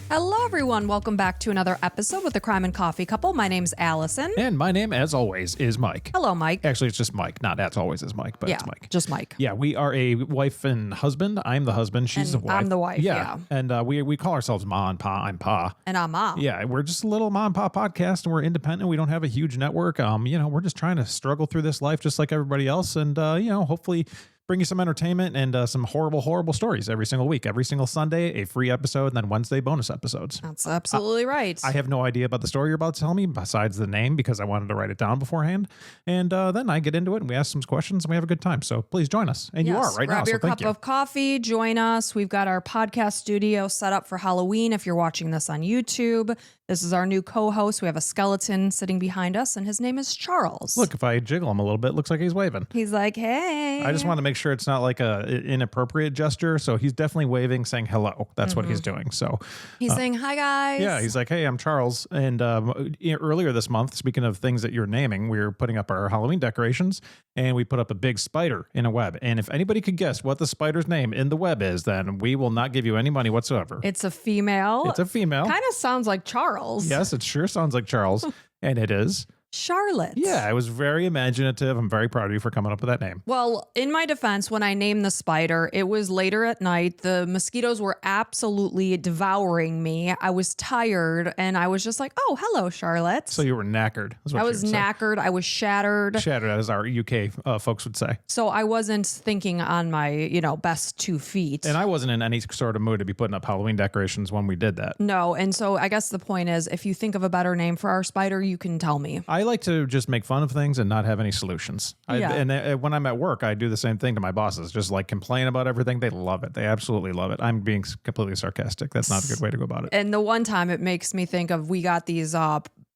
Hello, everyone. Welcome back to another episode with the Crime and Coffee Couple. My name's Allison. And my name, as always, is Mike. Hello, Mike. Actually, it's just Mike. Not as always is Mike, but it's Mike. Just Mike. Yeah, we are a wife and husband. I'm the husband. She's the wife. I'm the wife, yeah. And we call ourselves Ma and Pa. I'm Pa. And I'm Mom. Yeah, we're just a little Ma and Pa podcast, and we're independent. We don't have a huge network. We're just trying to struggle through this life just like everybody else. And, hopefully bring you some entertainment and some horrible, horrible stories every single week. Every single Sunday, a free episode, and then Wednesday, bonus episodes. That's absolutely right. I have no idea about the story you're about to tell me besides the name because I wanted to write it down beforehand. And then I get into it and we ask some questions and we have a good time. So please join us. And you are right now. Grab your cup of coffee. Join us. We've got our podcast studio set up for Halloween if you're watching this on YouTube. This is our new co-host. We have a skeleton sitting behind us, and his name is Charles. Look, if I jiggle him a little bit, it looks like he's waving. He's like, hey. I just want to make sure it's not like a inappropriate gesture. So he's definitely waving, saying hello. That's what he's doing. So he's saying, hi, guys. Yeah, he's like, hey, I'm Charles. And earlier this month, speaking of things that you're naming, we were putting up our Halloween decorations, and we put up a big spider in a web. And if anybody could guess what the spider's name in the web is, then we will not give you any money whatsoever. It's a female. It's a female. Kind of sounds like Charles. Yes, it sure sounds like Charles. And it is Charlotte. Yeah, I was very imaginative. I'm very proud of you for coming up with that name. Well, in my defense, when I named the spider, it was later at night. The mosquitoes were absolutely devouring me. I was tired, and I was just like, oh, hello, Charlotte. So you were knackered. I was knackered. I was shattered. Shattered, as our UK folks would say. So I wasn't thinking on my, best 2 feet. And I wasn't in any sort of mood to be putting up Halloween decorations when we did that. No, and so I guess the point is, if you think of a better name for our spider, you can tell me. I like to just make fun of things and not have any solutions. And when I'm at work, I do the same thing to my bosses. Just like complain about everything. They love it. They absolutely love it. I'm being completely sarcastic. That's not a good way to go about it. And the one time it makes me think of, we got these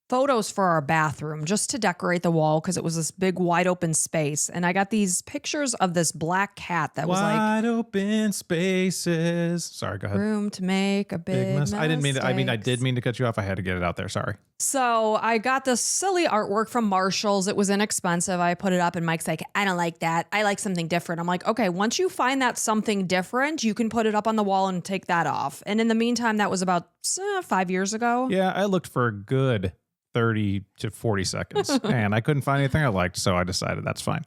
photos for our bathroom just to decorate the wall because it was this big wide open space, and I got these pictures of this black cat that was like wide open spaces. Sorry, go ahead. Room to make a big mess. I didn't mean to. I mean, I did mean to cut you off. I had to get it out there. Sorry. So I got this silly artwork from Marshall's. It was inexpensive. I put it up and Mike's like, I don't like that. I like something different. I'm like, okay, once you find that something different, you can put it up on the wall and take that off. And in the meantime, that was about 5 years ago. Yeah, I looked for a good 30 to 40 seconds and I couldn't find anything I liked, so I decided that's fine.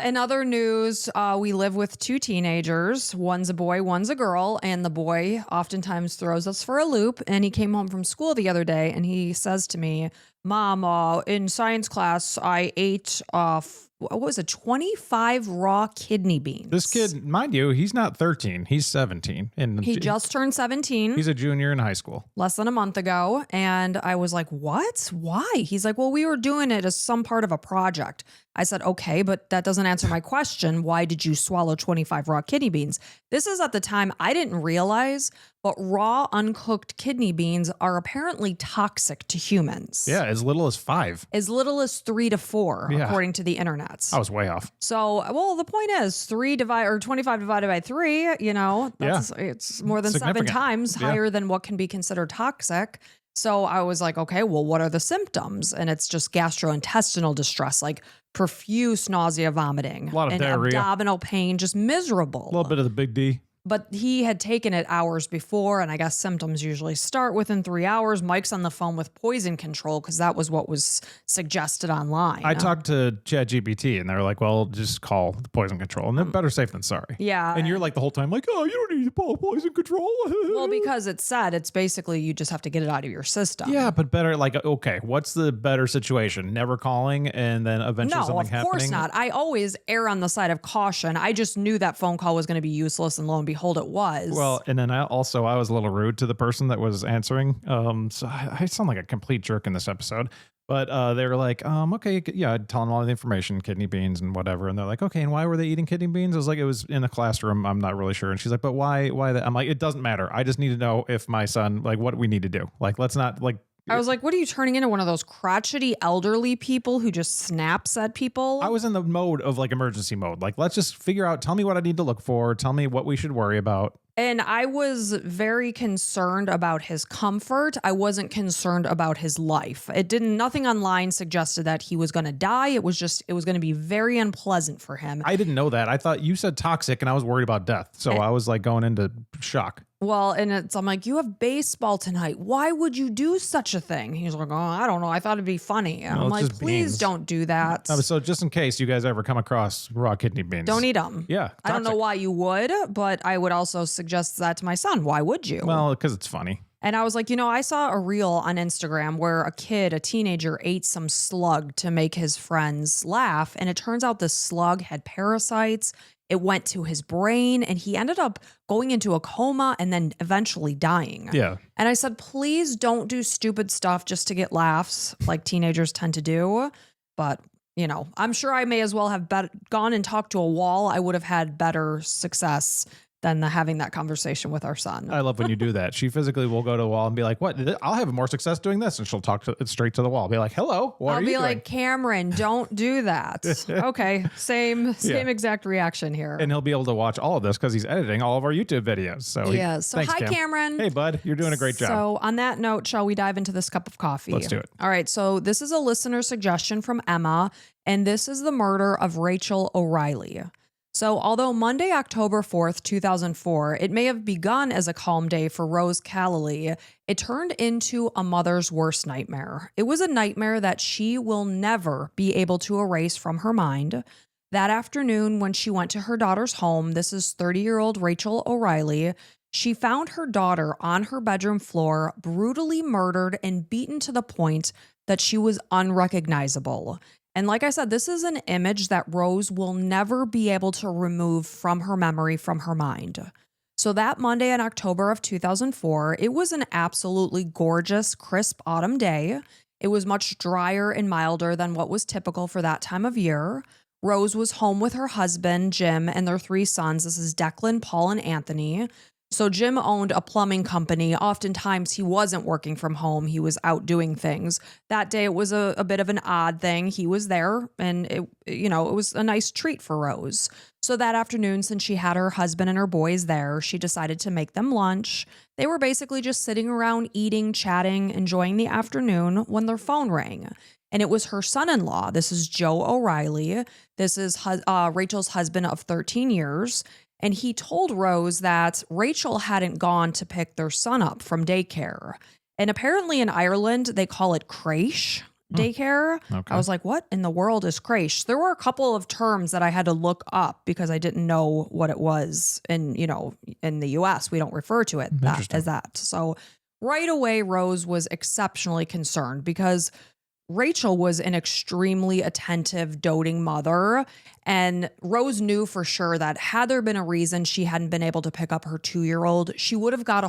In other news, we live with 2 teenagers. One's a boy, one's a girl, and the boy oftentimes throws us for a loop. And he came home from school the other day and he says to me, Mom, in science class, I ate 25 raw kidney beans. This kid, mind you, he's not 13. He's 17. And he just turned 17. He's a junior in high school. Less than a month ago. And I was like, what? Why? He's like, well, we were doing it as some part of a project. I said, okay, but that doesn't answer my question. Why did you swallow 25 raw kidney beans? This is at the time I didn't realize, but raw uncooked kidney beans are apparently toxic to humans. Yeah, as little as 5. As little as 3 to 4, according to the internet. I was way off. So, well, the point is 25 divided by 3, it's more than 7 times higher than what can be considered toxic. So I was like, okay, well, what are the symptoms? And it's just gastrointestinal distress, like profuse nausea, vomiting, a lot of diarrhea, abdominal pain, just miserable. A little bit of the big D. But he had taken it hours before, and I guess symptoms usually start within 3 hours. Mike's on the phone with poison control because that was what was suggested online. I talked to ChatGPT, and they were like, well, just call the poison control. And they're better safe than sorry. Yeah. And you're like the whole time like, oh, you don't need to call poison control. Well, because it's said, it's basically you just have to get it out of your system. Yeah, but better, like, okay, what's the better situation? Never calling and then eventually something happening? No, of course not. I always err on the side of caution. I just knew that phone call was going to be useless, and lo and behold, it was. Well, and then I was a little rude to the person that was answering. So I sound like a complete jerk in this episode. But they were like, okay, yeah, I'd tell them all the information, kidney beans and whatever. And they're like, okay, and why were they eating kidney beans? I was like, it was in a classroom. I'm not really sure. And she's like, but why that? I'm like, it doesn't matter. I just need to know if my son, like, what we need to do. Like, let's not, like, I was like, what are you turning into, one of those crotchety elderly people who just snaps at people? I was in the mode of like emergency mode. Like, let's just figure out, tell me what I need to look for. Tell me what we should worry about. And I was very concerned about his comfort. I wasn't concerned about his life. Nothing online suggested that he was going to die. It was going to be very unpleasant for him. I didn't know that. I thought you said toxic and I was worried about death. So I was like going into shock. Well, and I'm like, you have baseball tonight. Why would you do such a thing? He's like, oh, I don't know. I thought it'd be funny. And Well, I'm it's like, just please beans. don't do that. So just in case you guys ever come across raw kidney beans, Don't eat them. Yeah, I don't know toxic. why you would, but I would also suggest that to my son. Why would you? Well, because it's funny. And I was like, I saw a reel on Instagram where a teenager, ate some slug to make his friends laugh. And it turns out the slug had parasites. It went to his brain and he ended up going into a coma and then eventually dying. Yeah. And I said, please don't do stupid stuff just to get laughs like teenagers tend to do. But, I'm sure I may as well have gone and talked to a wall. I would have had better success than having that conversation with our son. I love when you do that. She physically will go to a wall and be like, what? I'll have more success doing this. And she'll talk straight to the wall. Be like, hello, what I'll are you be doing? like, Cameron, don't do that. Okay. Same exact reaction here. And he'll be able to watch all of this because he's editing all of our YouTube videos. So So thanks, hi, Cam. Cameron. Hey, bud, you're doing a great job. So on that note, shall we dive into this cup of coffee? Let's do it. All right. So this is a listener suggestion from Emma, and this is the murder of Rachel O'Reilly. So although Monday, October 4th, 2004, it may have begun as a calm day for Rose Callily, it turned into a mother's worst nightmare. It was a nightmare that she will never be able to erase from her mind. That afternoon, when she went to her daughter's home, this is 30-year-old Rachel O'Reilly, she found her daughter on her bedroom floor, brutally murdered and beaten to the point that she was unrecognizable. And like I said, this is an image that Rose will never be able to remove from her memory, from her mind. So that Monday in October of 2004, it was an absolutely gorgeous, crisp autumn day. It was much drier and milder than what was typical for that time of year. Rose was home with her husband, Jim, and their 3 sons. This is Declan, Paul, and Anthony. So Jim owned a plumbing company. Oftentimes he wasn't working from home. He was out doing things. That day it was a bit of an odd thing. He was there and it was a nice treat for Rose. So that afternoon, since she had her husband and her boys there, she decided to make them lunch. They were basically just sitting around eating, chatting, enjoying the afternoon when their phone rang. And it was her son-in-law. This is Joe O'Reilly. This is Rachel's husband of 13 years. And he told Rose that Rachel hadn't gone to pick their son up from daycare. And apparently in Ireland, they call it creche daycare. Okay. I was like, what in the world is creche? There were a couple of terms that I had to look up because I didn't know what it was. And, in the US, we don't refer to it as that. So right away, Rose was exceptionally concerned because Rachel was an extremely attentive, doting mother, and Rose knew for sure that had there been a reason she hadn't been able to pick up her 2-year-old, she would have gotten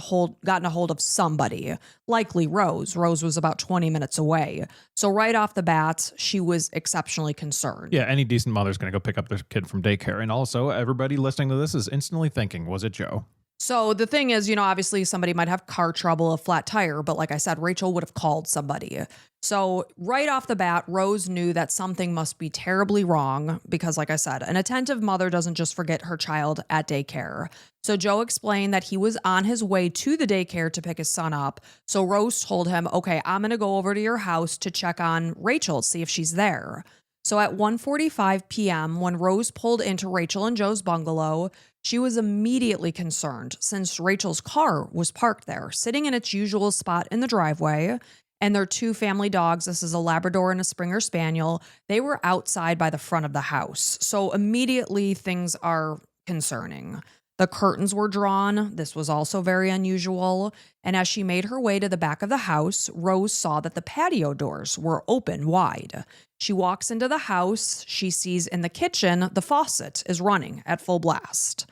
a hold of somebody, likely Rose. Rose was about 20 minutes away. So right off the bat, she was exceptionally concerned. Yeah, any decent mother's going to go pick up their kid from daycare. And also, everybody listening to this is instantly thinking, was it Joe? So the thing is, obviously somebody might have car trouble, a flat tire, but like I said, Rachel would have called somebody. So right off the bat, Rose knew that something must be terribly wrong because, like I said, an attentive mother doesn't just forget her child at daycare. So Joe explained that he was on his way to the daycare to pick his son up. So Rose told him, okay, I'm going to go over to your house to check on Rachel, see if she's there. So at 1:45 p.m., when Rose pulled into Rachel and Joe's bungalow, she was immediately concerned since Rachel's car was parked there, sitting in its usual spot in the driveway, and their 2 family dogs, this is a Labrador and a Springer Spaniel, they were outside by the front of the house. So immediately things are concerning. The curtains were drawn. This was also very unusual. And as she made her way to the back of the house, Rose saw that the patio doors were open wide. She walks into the house. She sees in the kitchen, the faucet is running at full blast.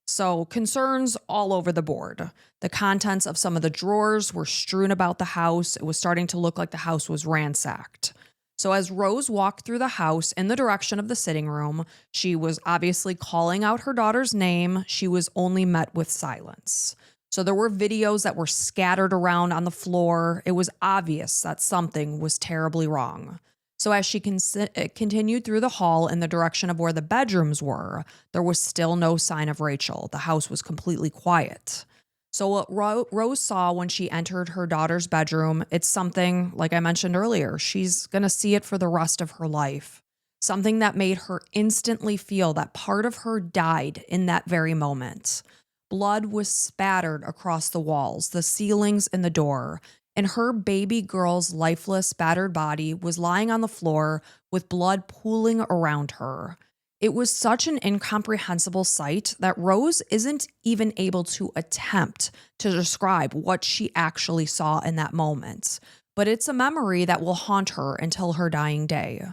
So concerns all over the board. The contents of some of the drawers were strewn about the house. It was starting to look like the house was ransacked. So as Rose walked through the house in the direction of the sitting room, she was obviously calling out her daughter's name. She was only met with silence. So there were videos that were scattered around on the floor. It was obvious that something was terribly wrong. So as she continued through the hall in the direction of where the bedrooms were, there was still no sign of Rachel. The house was completely quiet. So what Rose saw when she entered her daughter's bedroom, it's something, like I mentioned earlier, she's going to see it for the rest of her life. Something that made her instantly feel that part of her died in that very moment. Blood was spattered across the walls, the ceilings, and the door, and her baby girl's lifeless, battered body was lying on the floor with blood pooling around her. It was such an incomprehensible sight that Rose isn't even able to attempt to describe what she actually saw in that moment, but it's a memory that will haunt her until her dying day.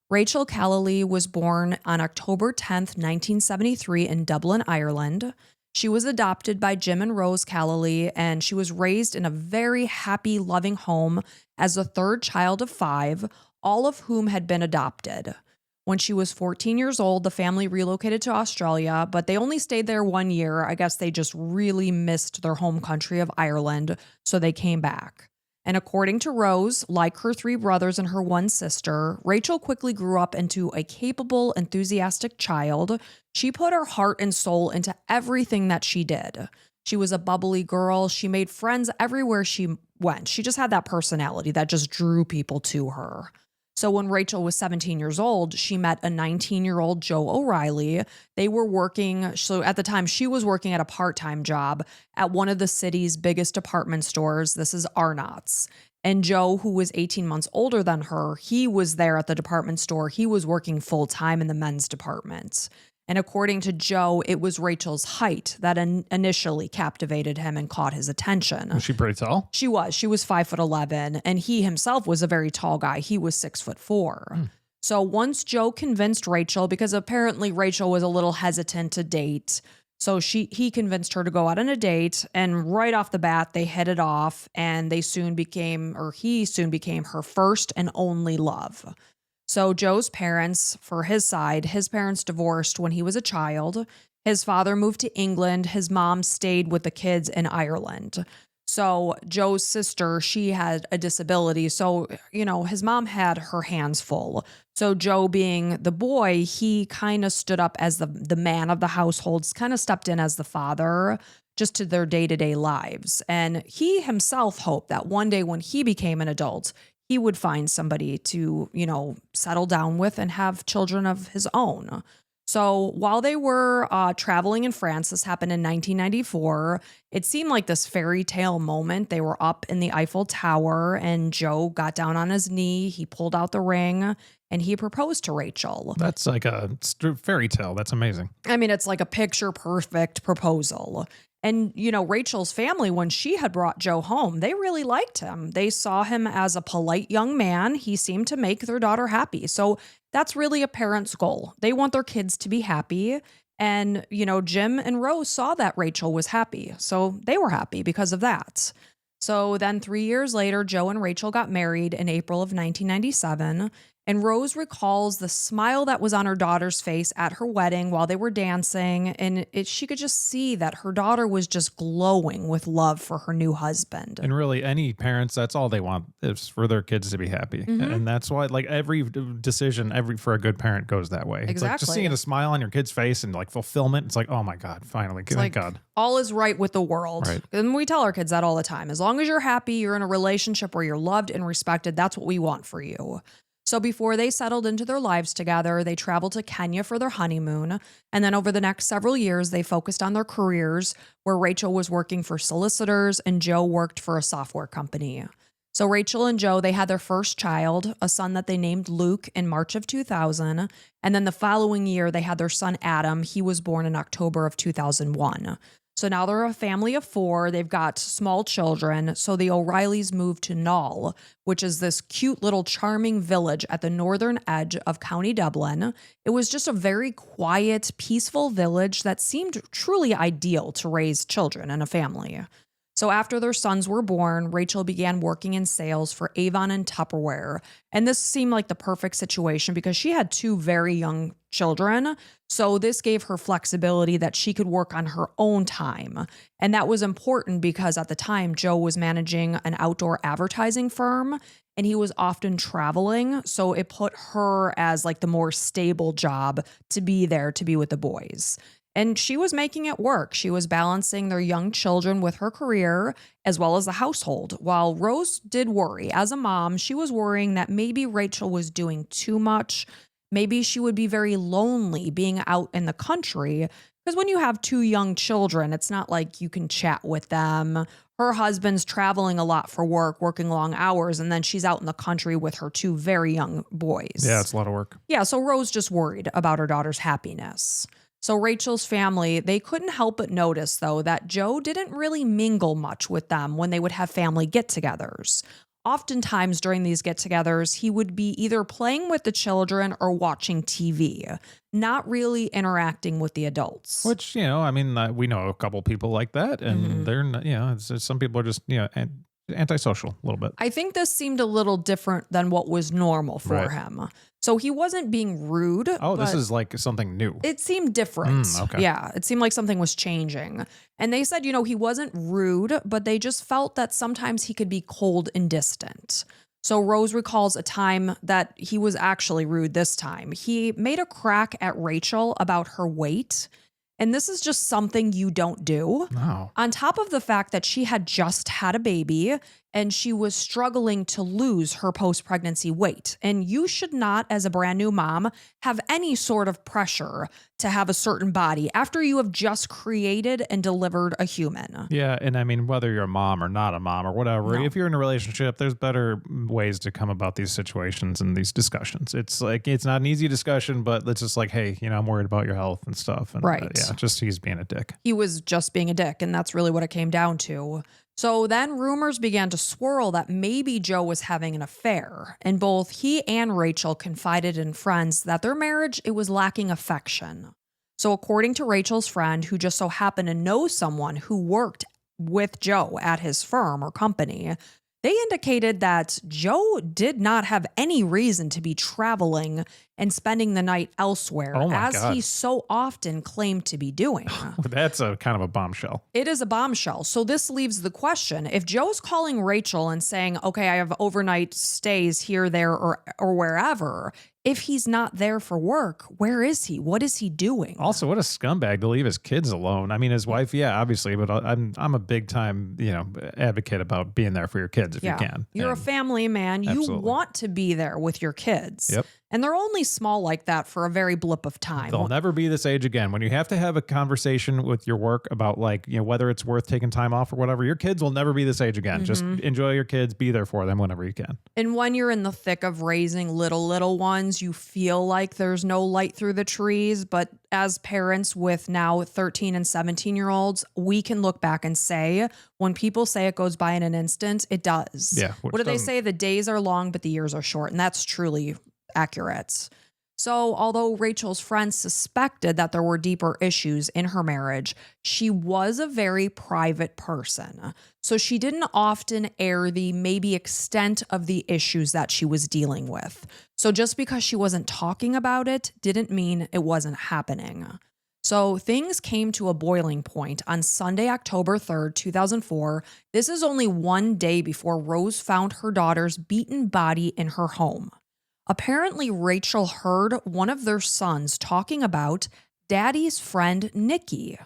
Rachel Callaley was born on October 10th, 1973 in Dublin, Ireland. She was adopted by Jim and Rose Callaley, and she was raised in a very happy, loving home as the third child of 5, all of whom had been adopted. When she was 14 years old, the family relocated to Australia, but they only stayed there 1 year. I guess they just really missed their home country of Ireland, so they came back. And according to Rose, like her 3 brothers and her 1 sister, Rachel quickly grew up into a capable, enthusiastic child. She put her heart and soul into everything that she did. She was a bubbly girl. She made friends everywhere she went. She just had that personality that just drew people to her. So when Rachel was 17 years old, she met a 19-year-old Joe O'Reilly. They were working, so at the time she was working at a part-time job at one of the city's biggest department stores. This is Arnott's. And Joe, who was 18 months older than her, he was there at the department store. He was working full-time in the men's department. And according to Joe, it was Rachel's height that initially captivated him and caught his attention. Was she pretty tall? She was. She was 5'11", and he himself was a very tall guy. He was 6'4". So once Joe convinced Rachel, because apparently Rachel was a little hesitant to date, so he convinced her to go out on a date, and right off the bat they hit it off, and he soon became her first and only love. So Joe's parents, for his side, his parents divorced when he was a child. His father moved to England. His mom stayed with the kids in Ireland. So Joe's sister, she had a disability. So, his mom had her hands full. So Joe, being the boy, he kind of stood up as the man of the household, kind of stepped in as the father just to their day-to-day lives. And he himself hoped that one day when he became an adult, he would find somebody to, settle down with and have children of his own. So while they were traveling in France, this happened in 1994, it seemed like this fairy tale moment. They were up in the Eiffel Tower and Joe got down on his knee. He pulled out the ring and he proposed to Rachel. That's like a fairy tale. That's amazing. I mean, it's like a picture perfect proposal. And, Rachel's family, when she had brought Joe home, they really liked him. They saw him as a polite young man. He seemed to make their daughter happy. So that's really a parent's goal. They want their kids to be happy. And, Jim and Rose saw that Rachel was happy. So they were happy because of that. So then 3 years later, Joe and Rachel got married in April of 1997. And Rose recalls the smile that was on her daughter's face at her wedding while they were dancing. And she could just see that her daughter was just glowing with love for her new husband. And really, any parents, that's all they want is for their kids to be happy. Mm-hmm. And that's why, like, every decision, for a good parent goes that way. It's like just seeing a smile on your kid's face and like fulfillment. It's like, oh my God, finally, thank God. All is right with the world. Right. And we tell our kids that all the time. As long as you're happy, you're in a relationship where you're loved and respected, that's what we want for you. So before they settled into their lives together, they traveled to Kenya for their honeymoon. And then over the next several years, they focused on their careers, where Rachel was working for solicitors and Joe worked for a software company. So Rachel and Joe, they had their first child, a son that they named Luke, in March of 2000. And then the following year, they had their son Adam. He was born in October of 2001. So now they're a family of 4. They've got small children. So the O'Reillys moved to Knoll, which is this cute little charming village at the northern edge of County Dublin. It was just a very quiet, peaceful village that seemed truly ideal to raise children and a family. So after their sons were born, Rachel began working in sales for Avon and Tupperware. And this seemed like the perfect situation because she had 2 very young children. So this gave her flexibility that she could work on her own time. And that was important because at the time, Joe was managing an outdoor advertising firm and he was often traveling. So it put her as like the more stable job to be there to be with the boys. And she was making it work. She was balancing their young children with her career as well as the household. While Rose did worry, as a mom, she was worrying that maybe Rachel was doing too much. Maybe she would be very lonely being out in the country Because when you have two young children, it's not like you can chat with them. Her husband's traveling a lot for work, working long hours, and then she's out in the country with her two very young boys. Yeah, it's a lot of work. Yeah, so Rose just worried about her daughter's happiness. So Rachel's family, they couldn't help but notice, though, that Joe didn't really mingle much with them when they would have family get-togethers. Oftentimes during these get-togethers, he would be either playing with the children or watching TV, not really interacting with the adults. Which, I mean, we know a couple people like that, and they're not, some people are just, antisocial a little bit. I think this seemed a little different than what was normal for him. So he wasn't being rude. Oh, this is like something new. It seemed different. Okay. Yeah, it seemed like something was changing. And they said, he wasn't rude, but they just felt that sometimes he could be cold and distant. So Rose recalls a time that he was actually rude this time. He made a crack at Rachel about her weight. And this is just something you don't do. No. On top of the fact that she had just had a baby and she was struggling to lose her post-pregnancy weight. And you should not, as a brand new mom, have any sort of pressure to have a certain body after you have just created and delivered a human. Yeah, and I mean, whether you're a mom or not a mom or whatever, if you're in a relationship, there's better ways to come about these situations and these discussions. It's like, it's not an easy discussion, but it's just like, hey, I'm worried about your health and stuff. And just he's being a dick. He was just being a dick, and that's really what it came down to. So then rumors began to swirl that maybe Joe was having an affair, and both he and Rachel confided in friends that their marriage, it was lacking affection. So according to Rachel's friend, who just so happened to know someone who worked with Joe at his firm or company, they indicated that Joe did not have any reason to be traveling and spending the night elsewhere, he so often claimed to be doing. That's a kind of a bombshell. It is a bombshell. So this leaves the question, if Joe's calling Rachel and saying, okay, I have overnight stays here, there, or wherever, if he's not there for work, where is he? What is he doing? Also, what a scumbag to leave his kids alone. I mean, his wife, yeah, obviously, but I'm a big time, advocate about being there for your kids if you can. You're a family man. Absolutely. You want to be there with your kids. Yep. And they're only small like that for a very blip of time. They'll never be this age again. When you have to have a conversation with your work about whether it's worth taking time off or whatever, your kids will never be this age again. Just enjoy your kids, be there for them whenever you can. And when you're in the thick of raising little ones, you feel like there's no light through the trees. But as parents with now 13 and 17-year-olds, we can look back and say, when people say it goes by in an instant, it does. Yeah. What do they say? The days are long, but the years are short. And that's truly accurate. So although Rachel's friends suspected that there were deeper issues in her marriage, she was a very private person. So she didn't often air the maybe extent of the issues that she was dealing with. So just because she wasn't talking about it didn't mean it wasn't happening. So things came to a boiling point on Sunday, October 3rd, 2004. This is only one day before Rose found her daughter's beaten body in her home. Apparently, Rachel heard one of their sons talking about Daddy's friend, Nikki.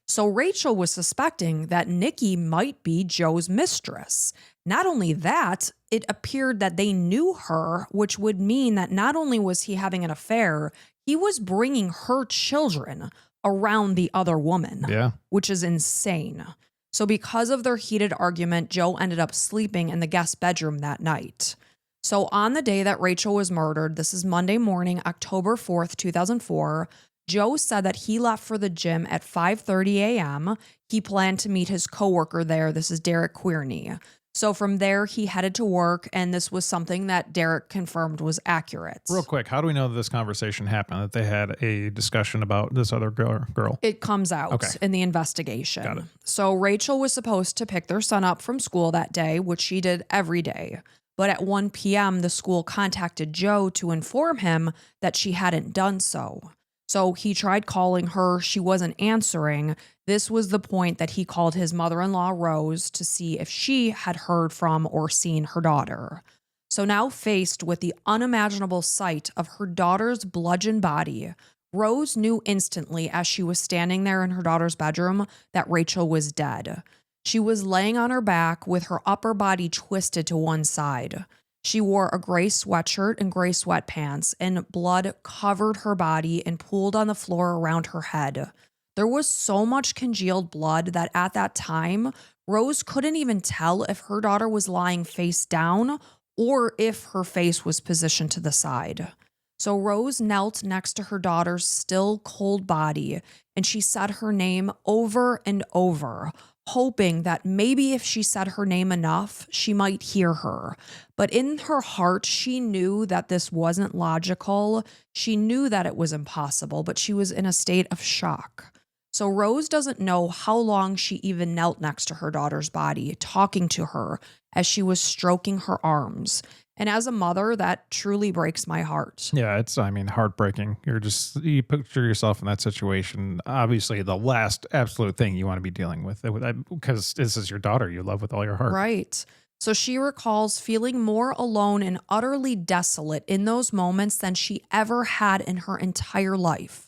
So Rachel was suspecting that Nikki might be Joe's mistress. Not only that, it appeared that they knew her, which would mean that not only was he having an affair, he was bringing her children around the other woman, which is insane. So because of their heated argument, Joe ended up sleeping in the guest bedroom that night. So on the day that Rachel was murdered, this is Monday morning, October 4th, 2004, Joe said that he left for the gym at 5:30 a.m. He planned to meet his coworker there. This is Derek Queerney. So from there, he headed to work, and this was something that Derek confirmed was accurate. Real quick, how do we know that this conversation happened, that they had a discussion about this other girl? It comes out in the investigation. Got it. So Rachel was supposed to pick their son up from school that day, which she did every day. But at 1 p.m., the school contacted Joe to inform him that she hadn't done so. So he tried calling her. She wasn't answering. This was the point that he called his mother-in-law, Rose, to see if she had heard from or seen her daughter. So now faced with the unimaginable sight of her daughter's bludgeoned body, Rose knew instantly as she was standing there in her daughter's bedroom that Rachel was dead. She was laying on her back with her upper body twisted to one side. She wore a gray sweatshirt and gray sweatpants, and blood covered her body and pooled on the floor around her head. There was so much congealed blood that at that time, Rose couldn't even tell if her daughter was lying face down or if her face was positioned to the side. So Rose knelt next to her daughter's still cold body and she said her name over and over, hoping that maybe if she said her name enough, she might hear her. But in her heart, she knew that this wasn't logical. She knew that it was impossible, but she was in a state of shock. So Rose doesn't know how long she even knelt next to her daughter's body, talking to her as she was stroking her arms. And as a mother, that truly breaks my heart. Yeah, it's, I mean, heartbreaking. You picture yourself in that situation. Obviously, the last absolute thing you want to be dealing with, because this is your daughter you love with all your heart. Right. So she recalls feeling more alone and utterly desolate in those moments than she ever had in her entire life.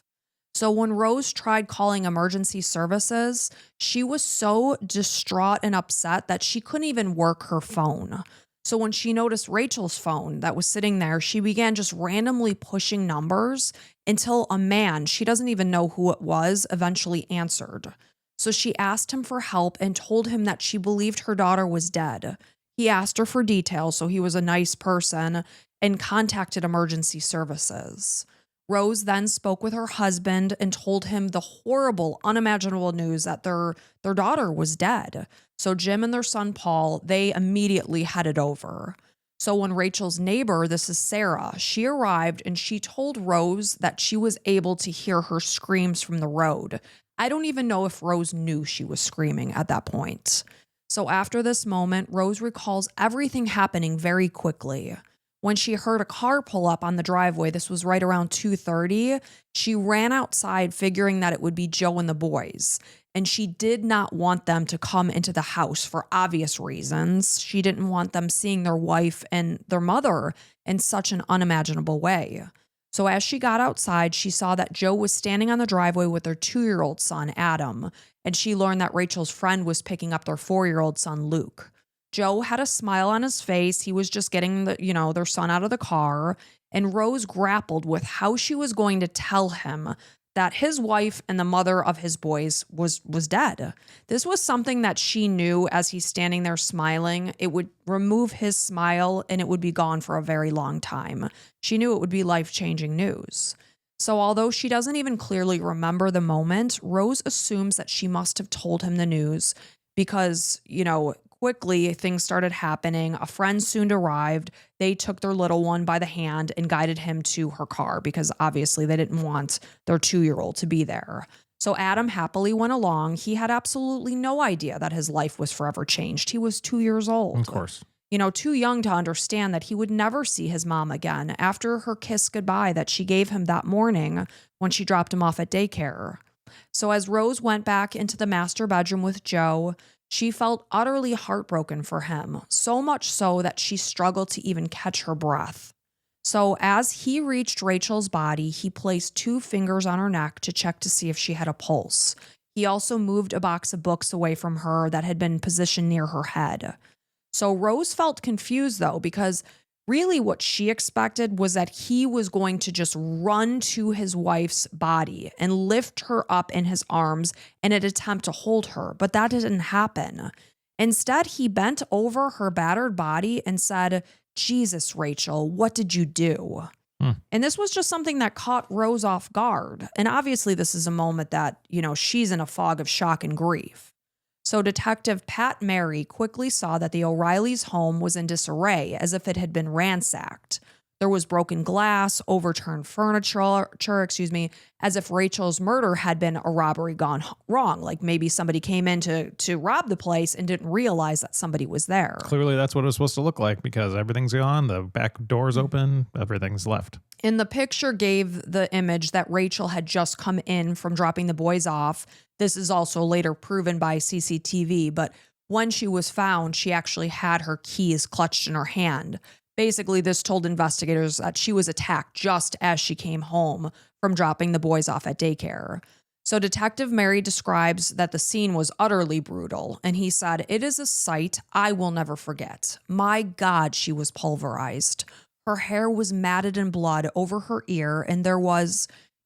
So when Rose tried calling emergency services, she was so distraught and upset that she couldn't even work her phone. So when she noticed Rachel's phone that was sitting there, she began just randomly pushing numbers until a man, she doesn't even know who it was, eventually answered. So she asked him for help and told him that she believed her daughter was dead. He asked her for details, so he was a nice person, and contacted emergency services. Rose then spoke with her husband and told him the horrible, unimaginable news that their daughter was dead. So Jim and their son Paul, they immediately headed over. So when Rachel's neighbor, this is Sarah, she arrived and she told Rose that she was able to hear her screams from the road. I don't even know if Rose knew she was screaming at that point. So after this moment, Rose recalls everything happening very quickly. When she heard a car pull up on the driveway, this was right around 2:30, she ran outside figuring that it would be Joe and the boys. And she did not want them to come into the house for obvious reasons. She didn't want them seeing their wife and their mother in such an unimaginable way. So as she got outside, she saw that Joe was standing on the driveway with their 2-year-old son, Adam. And she learned that Rachel's friend was picking up their 4-year-old son, Luke. Joe had a smile on his face. He was just getting their son out of the car. And Rose grappled with how she was going to tell him that his wife and the mother of his boys was dead. This was something that she knew as he's standing there smiling. It would remove his smile and it would be gone for a very long time. She knew it would be life-changing news. So although she doesn't even clearly remember the moment, Rose assumes that she must have told him the news because, quickly things started happening. A friend soon arrived. They took their little one by the hand and guided him to her car because obviously they didn't want their 2-year-old to be there. So Adam happily went along. He had absolutely no idea that his life was forever changed. He was 2 years old. Of course. Too young to understand that he would never see his mom again after her kiss goodbye that she gave him that morning when she dropped him off at daycare. So as Rose went back into the master bedroom with Joe, she felt utterly heartbroken for him, so much so that she struggled to even catch her breath. So as he reached Rachel's body, he placed 2 fingers on her neck to check to see if she had a pulse. He also moved a box of books away from her that had been positioned near her head. So Rose felt confused, though, because really what she expected was that he was going to just run to his wife's body and lift her up in his arms in an attempt to hold her, but that didn't happen. Instead, he bent over her battered body and said, "Jesus, Rachel, what did you do?" And this was just something that caught Rose off guard. And obviously this is a moment that, she's in a fog of shock and grief. So Detective Pat Mary quickly saw that the O'Reillys' home was in disarray, as if it had been ransacked. There was broken glass, overturned furniture, as if Rachel's murder had been a robbery gone wrong. Like maybe somebody came in to rob the place and didn't realize that somebody was there. Clearly that's what it was supposed to look like because everything's gone, the back door's open, everything's left. And the picture gave the image that Rachel had just come in from dropping the boys off. This is also later proven by CCTV, but when she was found, she actually had her keys clutched in her hand. Basically, this told investigators that she was attacked just as she came home from dropping the boys off at daycare. So Detective Mary describes that the scene was utterly brutal, and he said, "It is a sight I will never forget. My God, she was pulverized. Her hair was matted in blood over her ear, and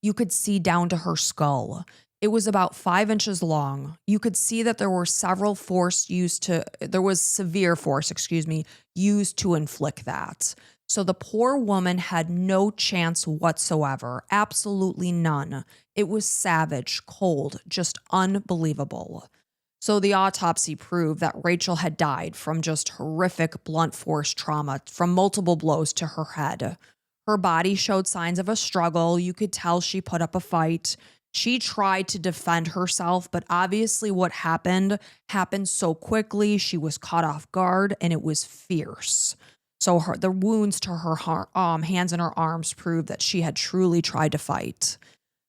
you could see down to her skull. It was about 5 inches long. You could see that there was severe force, used to inflict that. So the poor woman had no chance whatsoever. Absolutely none. It was savage, cold, just unbelievable. So the autopsy proved that Rachel had died from just horrific blunt force trauma from multiple blows to her head. Her body showed signs of a struggle. You could tell she put up a fight. She tried to defend herself, but obviously what happened so quickly. She was caught off guard and it was fierce. So the wounds to her hands and her arms proved that she had truly tried to fight.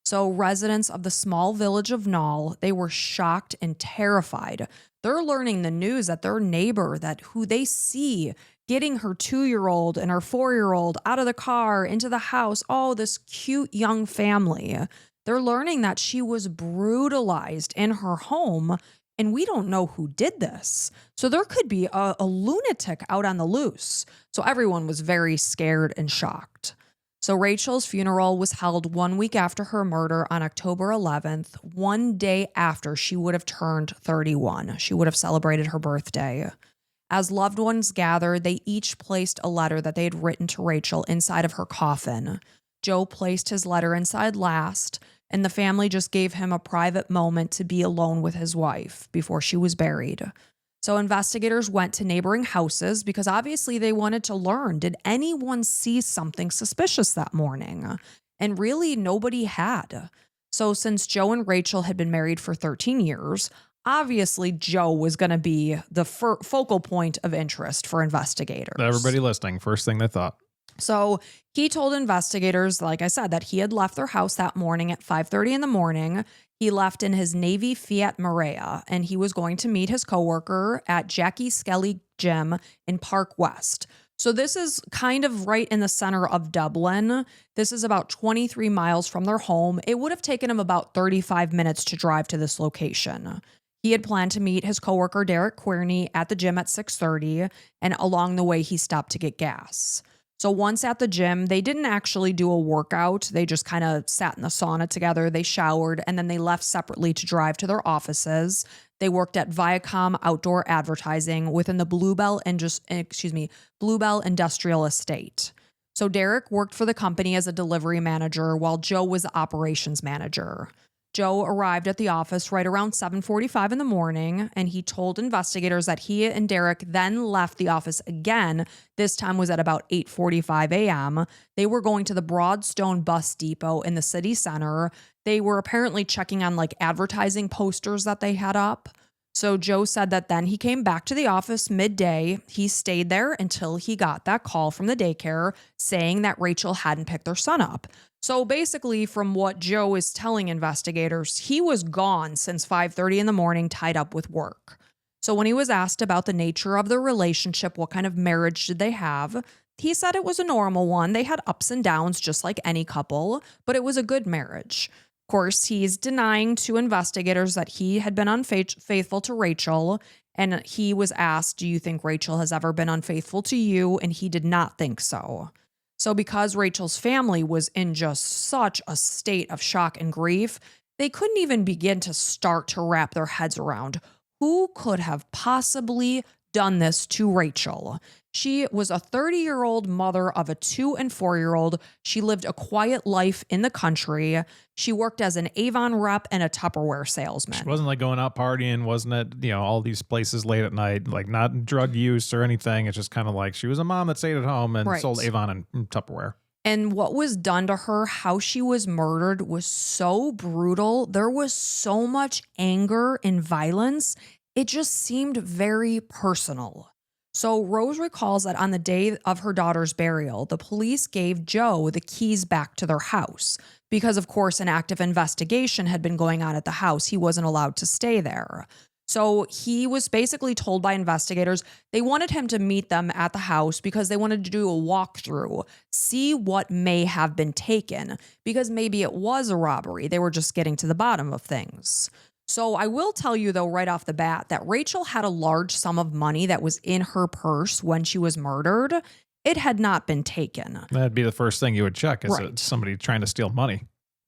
So residents of the small village of Knoll, they were shocked and terrified. They're learning the news that their neighbor, who they see getting her 2-year-old and her 4-year-old out of the car into the house, this cute young family. They're learning that she was brutalized in her home, and we don't know who did this. So there could be a lunatic out on the loose. So everyone was very scared and shocked. So Rachel's funeral was held 1 week after her murder on October 11th, one day after she would have turned 31. She would have celebrated her birthday. As loved ones gathered, they each placed a letter that they had written to Rachel inside of her coffin. Joe placed his letter inside last, and the family just gave him a private moment to be alone with his wife before she was buried. So investigators went to neighboring houses because obviously they wanted to learn, did anyone see something suspicious that morning? And really nobody had. So since Joe and Rachel had been married for 13 years, obviously Joe was going to be the focal point of interest for investigators. Everybody listening, first thing they thought. So he told investigators, like I said, that he had left their house that morning at 5:30 in the morning. He left in his Navy Fiat Marea, and he was going to meet his coworker at Jackie Skelly Gym in Park West. So this is kind of right in the center of Dublin. This is about 23 miles from their home. It would have taken him about 35 minutes to drive to this location. He had planned to meet his coworker Derek Querney at the gym at 6:30, and along the way he stopped to get gas. So once at the gym, they didn't actually do a workout. They just kind of sat in the sauna together. They showered, and then they left separately to drive to their offices. They worked at Viacom Outdoor Advertising within the Bluebell Industrial Estate. So Derek worked for the company as a delivery manager while Joe was the operations manager. Joe arrived at the office right around 7:45 in the morning, and he told investigators that he and Derek then left the office again. This time was at about 8:45 a.m. They were going to the Broadstone bus depot in the city center. They were apparently checking on advertising posters that they had up. So Joe said that then he came back to the office midday. He stayed there until he got that call from the daycare saying that Rachel hadn't picked their son up. So basically, from what Joe is telling investigators, he was gone since 5:30 in the morning, tied up with work. So when he was asked about the nature of their relationship, what kind of marriage did they have, he said it was a normal one. They had ups and downs just like any couple, but it was a good marriage. Of course, he's denying to investigators that he had been unfaithful to Rachel, and he was asked, do you think Rachel has ever been unfaithful to you? And he did not think so. So because Rachel's family was in just such a state of shock and grief, they couldn't even begin to start to wrap their heads around who could have possibly done this to Rachel. She was a 30-year-old mother of a 2- and 4-year-old. She lived a quiet life in the country. She worked as an Avon rep and a Tupperware salesman. She wasn't going out partying, wasn't it? All these places late at night, not drug use or anything. It's just kind of she was a mom that stayed at home and sold Avon and Tupperware. And what was done to her, how she was murdered, was so brutal. There was so much anger and violence. It just seemed very personal. So Rose recalls that on the day of her daughter's burial, the police gave Joe the keys back to their house because, of course, an active investigation had been going on at the house. He wasn't allowed to stay there. So he was basically told by investigators they wanted him to meet them at the house because they wanted to do a walkthrough, see what may have been taken, because maybe it was a robbery. They were just getting to the bottom of things. So I will tell you, though, right off the bat, that Rachel had a large sum of money that was in her purse when she was murdered. It had not been taken. That'd be the first thing you would check is Right. somebody trying to steal money.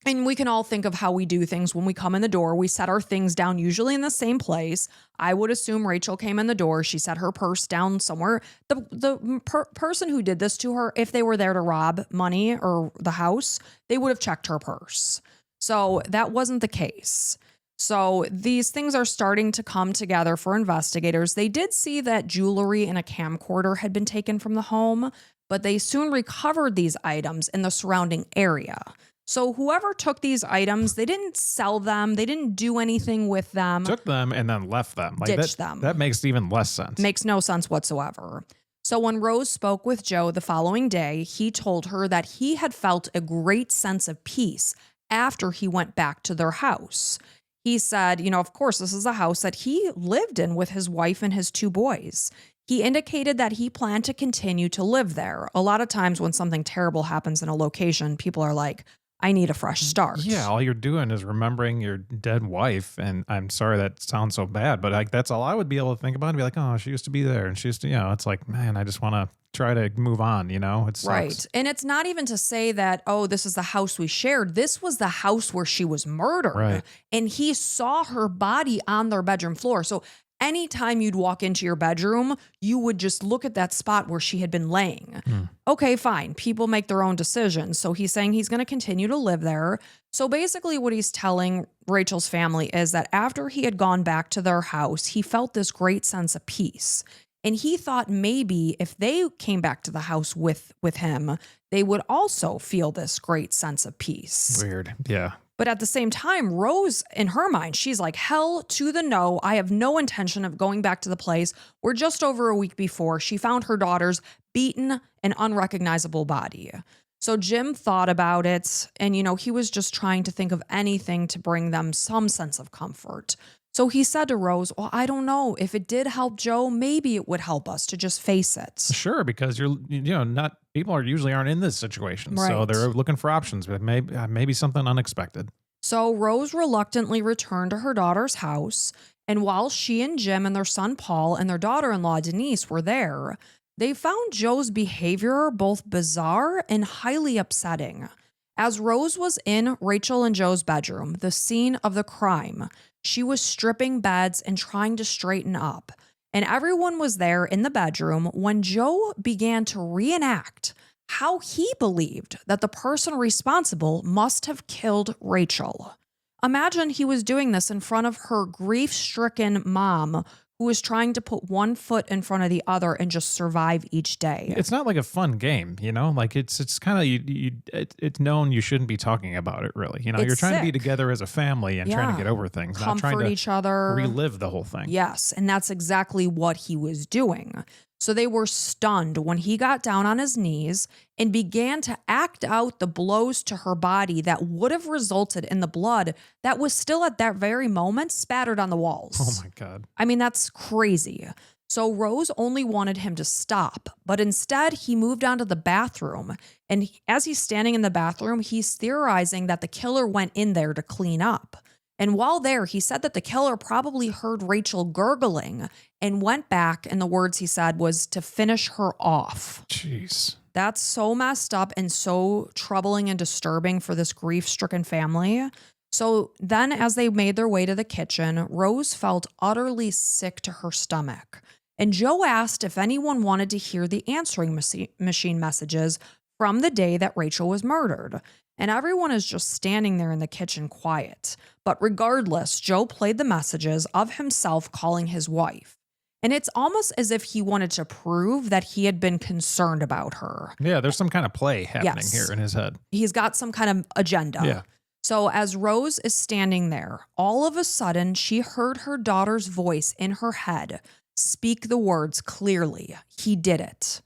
And we can all think of how we do things when we come in the door. We set our things down usually in the same place. I would assume Rachel came in the door. She set her purse down somewhere. The person who did this to her, if they were there to rob money or the house, they would have checked her purse. So that wasn't the case. So these things are starting to come together for investigators. They did see that jewelry and a camcorder had been taken from the home, but they soon recovered these items in the surrounding area. So whoever took these items, they didn't sell them. They didn't do anything with them. Took them and then left them. Ditched them. That makes even less sense. Makes no sense whatsoever. So when Rose spoke with Joe the following day, he told her that he had felt a great sense of peace after he went back to their house. He said, of course, this is a house that he lived in with his wife and his 2 boys. He indicated that he planned to continue to live there. A lot of times when something terrible happens in a location, people are like, I need a fresh start. Yeah, all you're doing is remembering your dead wife. And I'm sorry that sounds so bad, but that's all I would be able to think about and be like, oh, she used to be there. And she used to, it's like, man, I just want to try to move on, It sucks. Right. And it's not even to say that, oh, this is the house we shared. This was the house where she was murdered. Right. And he saw her body on their bedroom floor. So anytime you'd walk into your bedroom, you would just look at that spot where she had been laying. Okay, fine. People make their own decisions. So he's saying he's going to continue to live there. So basically what he's telling Rachel's family is that after he had gone back to their house, he felt this great sense of peace. And he thought maybe if they came back to the house with him, they would also feel this great sense of peace. Weird. Yeah. But at the same time, Rose, in her mind, she's like, hell to the no. I have no intention of going back to the place where just over a week before she found her daughter's beaten and unrecognizable body. So Jim thought about it and, he was just trying to think of anything to bring them some sense of comfort. So he said to Rose, well, I don't know. If it did help Joe, maybe it would help us to just face it. Sure, because not people aren't in this situation. Right. So they're looking for options, but maybe something unexpected. So Rose reluctantly returned to her daughter's house. And while she and Jim and their son Paul and their daughter-in-law Denise were there, they found Joe's behavior both bizarre and highly upsetting. As Rose was in Rachel and Joe's bedroom, the scene of the crime, she was stripping beds and trying to straighten up. And everyone was there in the bedroom when Joe began to reenact how he believed that the person responsible must have killed Rachel. Imagine he was doing this in front of her grief-stricken mom, who was trying to put one foot in front of the other and just survive each day. It's not like a fun game, Like it's kind of it's known you shouldn't be talking about it, really. You're trying to be together as a family and trying to get over things, not trying comfort to each other, relive the whole thing. Yes, and that's exactly what he was doing. So they were stunned when he got down on his knees and began to act out the blows to her body that would have resulted in the blood that was still at that very moment spattered on the walls. Oh my God. I mean, that's crazy. So Rose only wanted him to stop, but instead he moved on to the bathroom. And as he's standing in the bathroom, he's theorizing that the killer went in there to clean up. And while there, he said that the killer probably heard Rachel gurgling and went back, and the words he said was to finish her off. Jeez. That's so messed up and so troubling and disturbing for this grief-stricken family. So then as they made their way to the kitchen, Rose felt utterly sick to her stomach. And Joe asked if anyone wanted to hear the answering machine messages from the day that Rachel was murdered. And everyone is just standing there in the kitchen quiet. But regardless, Joe played the messages of himself calling his wife. And it's almost as if he wanted to prove that he had been concerned about her. Yeah, there's some kind of play happening here in his head. He's got some kind of agenda. Yeah. So as Rose is standing there, all of a sudden she heard her daughter's voice in her head speak the words clearly. He did it.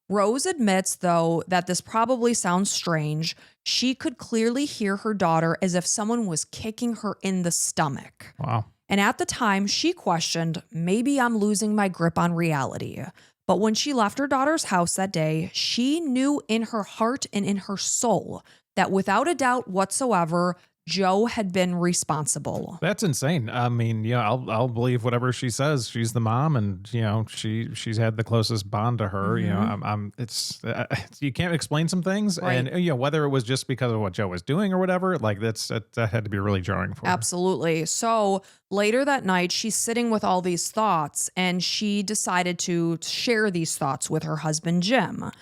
Rose admits, though, that this probably sounds strange. She could clearly hear her daughter as if someone was kicking her in the stomach. Wow. And at the time, she questioned, maybe I'm losing my grip on reality. But when she left her daughter's house that day, she knew in her heart and in her soul that without a doubt whatsoever, Joe had been responsible. That's insane. I mean, yeah, I'll believe whatever she says. She's the mom, and she's had the closest bond to her. It's you can't explain some things, Right. and whether it was just because of what Joe was doing or whatever, like that had to be really jarring for her. Absolutely. So later that night, she's sitting with all these thoughts, and she decided to share these thoughts with her husband, Jim.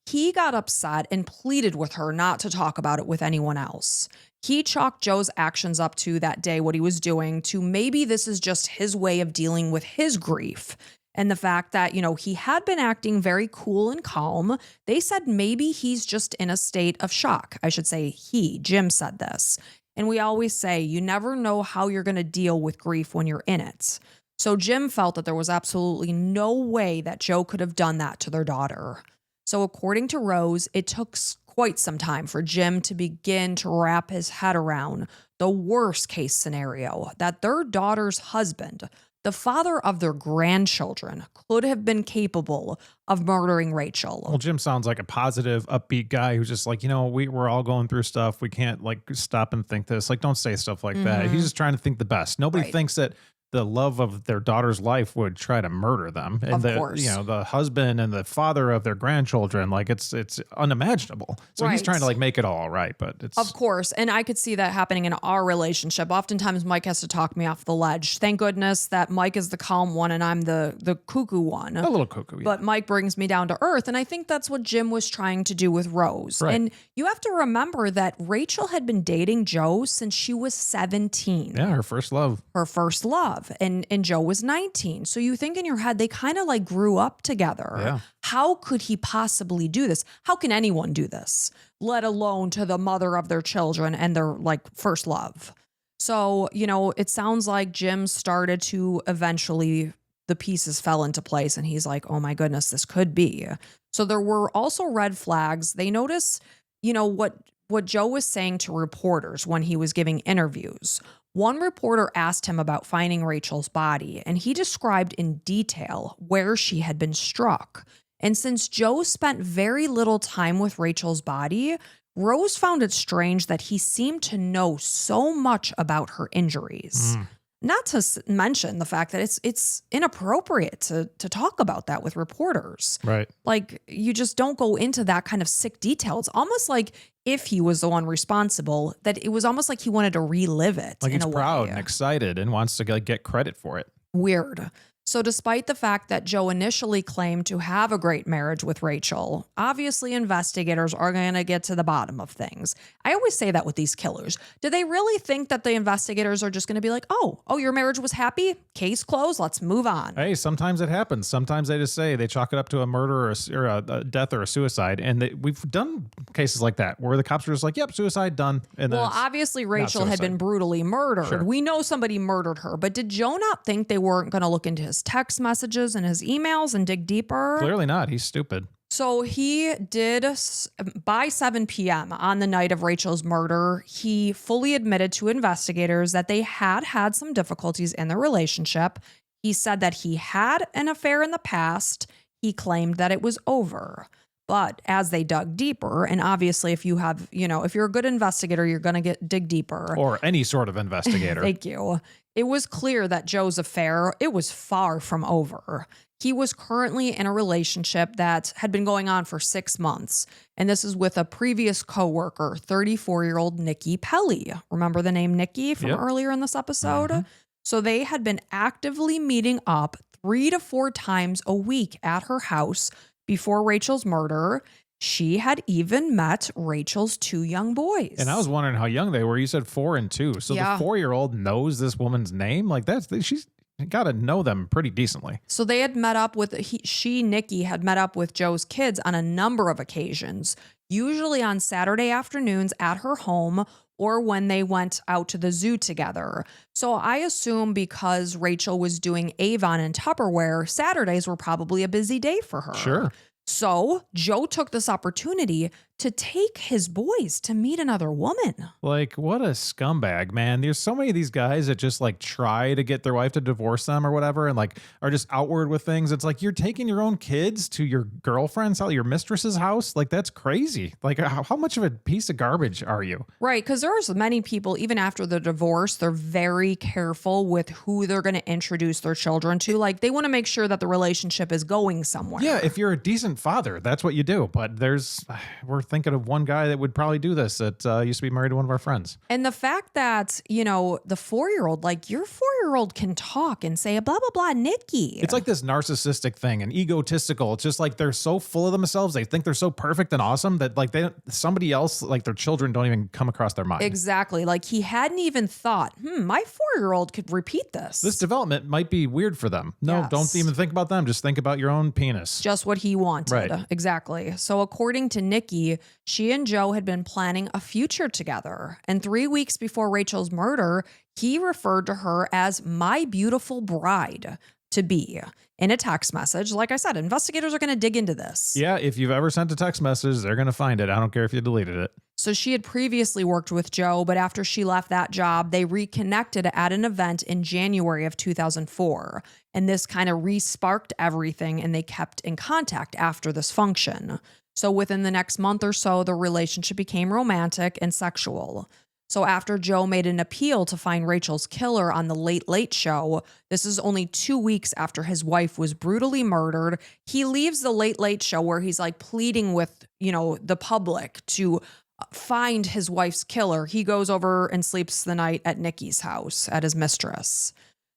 He got upset and pleaded with her not to talk about it with anyone else. He chalked Joe's actions up to that day, what he was doing, to maybe this is just his way of dealing with his grief. And the fact that, he had been acting very cool and calm. They said maybe he's just in a state of shock. I should say Jim said this. And we always say you never know how you're going to deal with grief when you're in it. So Jim felt that there was absolutely no way that Joe could have done that to their daughter. So according to Rose, it took quite some time for Jim to begin to wrap his head around the worst case scenario that their daughter's husband, the father of their grandchildren, could have been capable of murdering Rachel. Well, Jim sounds like a positive, upbeat guy who's just like, we're all going through stuff. We can't stop and think this. Like, don't say stuff like that. He's just trying to think the best. Nobody thinks that the love of their daughter's life would try to murder them. And Of course. The husband and the father of their grandchildren, like it's unimaginable. So he's trying to make it all right, but it's Of course. And I could see that happening in our relationship. Oftentimes Mike has to talk me off the ledge. Thank goodness that Mike is the calm one and I'm the cuckoo one. a little cuckoo. Yeah. But Mike brings me down to earth. And I think that's what Jim was trying to do with Rose. Right. And you have to remember that Rachel had been dating Joe since she was 17. Yeah, her first love. Her first love. And Joe was 19. So you think in your head, they kind of grew up together. Yeah. How could he possibly do this? How can anyone do this, let alone to the mother of their children and their first love? So, it sounds like Jim started to eventually, the pieces fell into place and he's like, oh my goodness, this could be. So there were also red flags. They notice, what Joe was saying to reporters when he was giving interviews. One reporter asked him about finding Rachel's body, and he described in detail where she had been struck. And since Joe spent very little time with Rachel's body, Rose found it strange that he seemed to know so much about her injuries. Not to mention the fact that it's inappropriate to talk about that with reporters. Right. You just don't go into that kind of sick detail. It's almost like if he was the one responsible, that it was almost like he wanted to relive it. Like in he's a proud way. and excited and wants to get credit for it. Weird. So despite the fact that Joe initially claimed to have a great marriage with Rachel, obviously investigators are going to get to the bottom of things. I always say that with these killers. Do they really think that the investigators are just going to be like, oh, your marriage was happy? Case closed. Let's move on. Hey, sometimes it happens. Sometimes they just say they chalk it up to a murder or a death or a suicide. And we've done cases like that where the cops are just like, yep, suicide, done. And Well, then obviously Rachel had suicide. been brutally murdered. Sure. We know somebody murdered her, but did Joe not think they weren't going to look into his text messages and his emails and dig deeper? Clearly not. He's stupid. So he did, by 7 p.m. on the night of Rachel's murder, he fully admitted to investigators that they had some difficulties in their relationship. He said that he had an affair in the past. He claimed that it was over. But as they dug deeper, and obviously if you have, if you're a good investigator, you're going to dig deeper. Or any sort of investigator. Thank you. It was clear that Joe's affair, it was far from over. He was currently in a relationship that had been going on for 6 months. And this is with a previous coworker, 34-year-old Nikki Pelly. Remember the name Nikki from earlier in this episode? Mm-hmm. So they had been actively meeting up 3 to 4 times a week at her house before Rachel's murder. She had even met Rachel's 2 young boys. And I was wondering how young they were. You said 4 and 2. So the 4-year-old knows this woman's name? She's got to know them pretty decently. So they had met up with, Nikki had met up with Joe's kids on a number of occasions, usually on Saturday afternoons at her home or when they went out to the zoo together. So I assume because Rachel was doing Avon and Tupperware, Saturdays were probably a busy day for her. Sure. So Joe took this opportunity to take his boys to meet another woman. Like, what a scumbag, man. There's so many of these guys that just like try to get their wife to divorce them or whatever and like are just outward with things. It's like you're taking your own kids to your girlfriend's house, your mistress's house. Like, that's crazy. Like, how much of a piece of garbage are you? Right, because there's many people, even after the divorce, they're very careful with who they're going to introduce their children to. Like, they want to make sure that the relationship is going somewhere. Yeah, if you're a decent father, that's what you do. But we're thinking of one guy that would probably do this that used to be married to one of our friends. And the fact that, the 4-year-old, like your 4-year-old can talk and say blah, blah, blah, Nikki. It's like this narcissistic thing and egotistical. It's just like they're so full of themselves. They think they're so perfect and awesome that like somebody else, like their children don't even come across their mind. Exactly. Like he hadn't even thought, my 4-year-old could repeat this. This development might be weird for them. No, Yes. Don't even think about them. Just think about your own penis. Just what he wanted. Right. Exactly. So according to Nikki, she and Joe had been planning a future together. And 3 weeks before Rachel's murder, he referred to her as my beautiful bride to be in a text message. Like I said, investigators are going to dig into this. Yeah, if you've ever sent a text message, they're going to find it. I don't care if you deleted it. So she had previously worked with Joe, but after she left that job, they reconnected at an event in January of 2004. And this kind of re-sparked everything, and they kept in contact after this function. So within the next month or so, the relationship became romantic and sexual. So after Joe made an appeal to find Rachel's killer on the Late Late Show, this is only 2 weeks after his wife was brutally murdered. He leaves the Late Late Show where he's like pleading with, the public to find his wife's killer. He goes over and sleeps the night at Nikki's house at his mistress.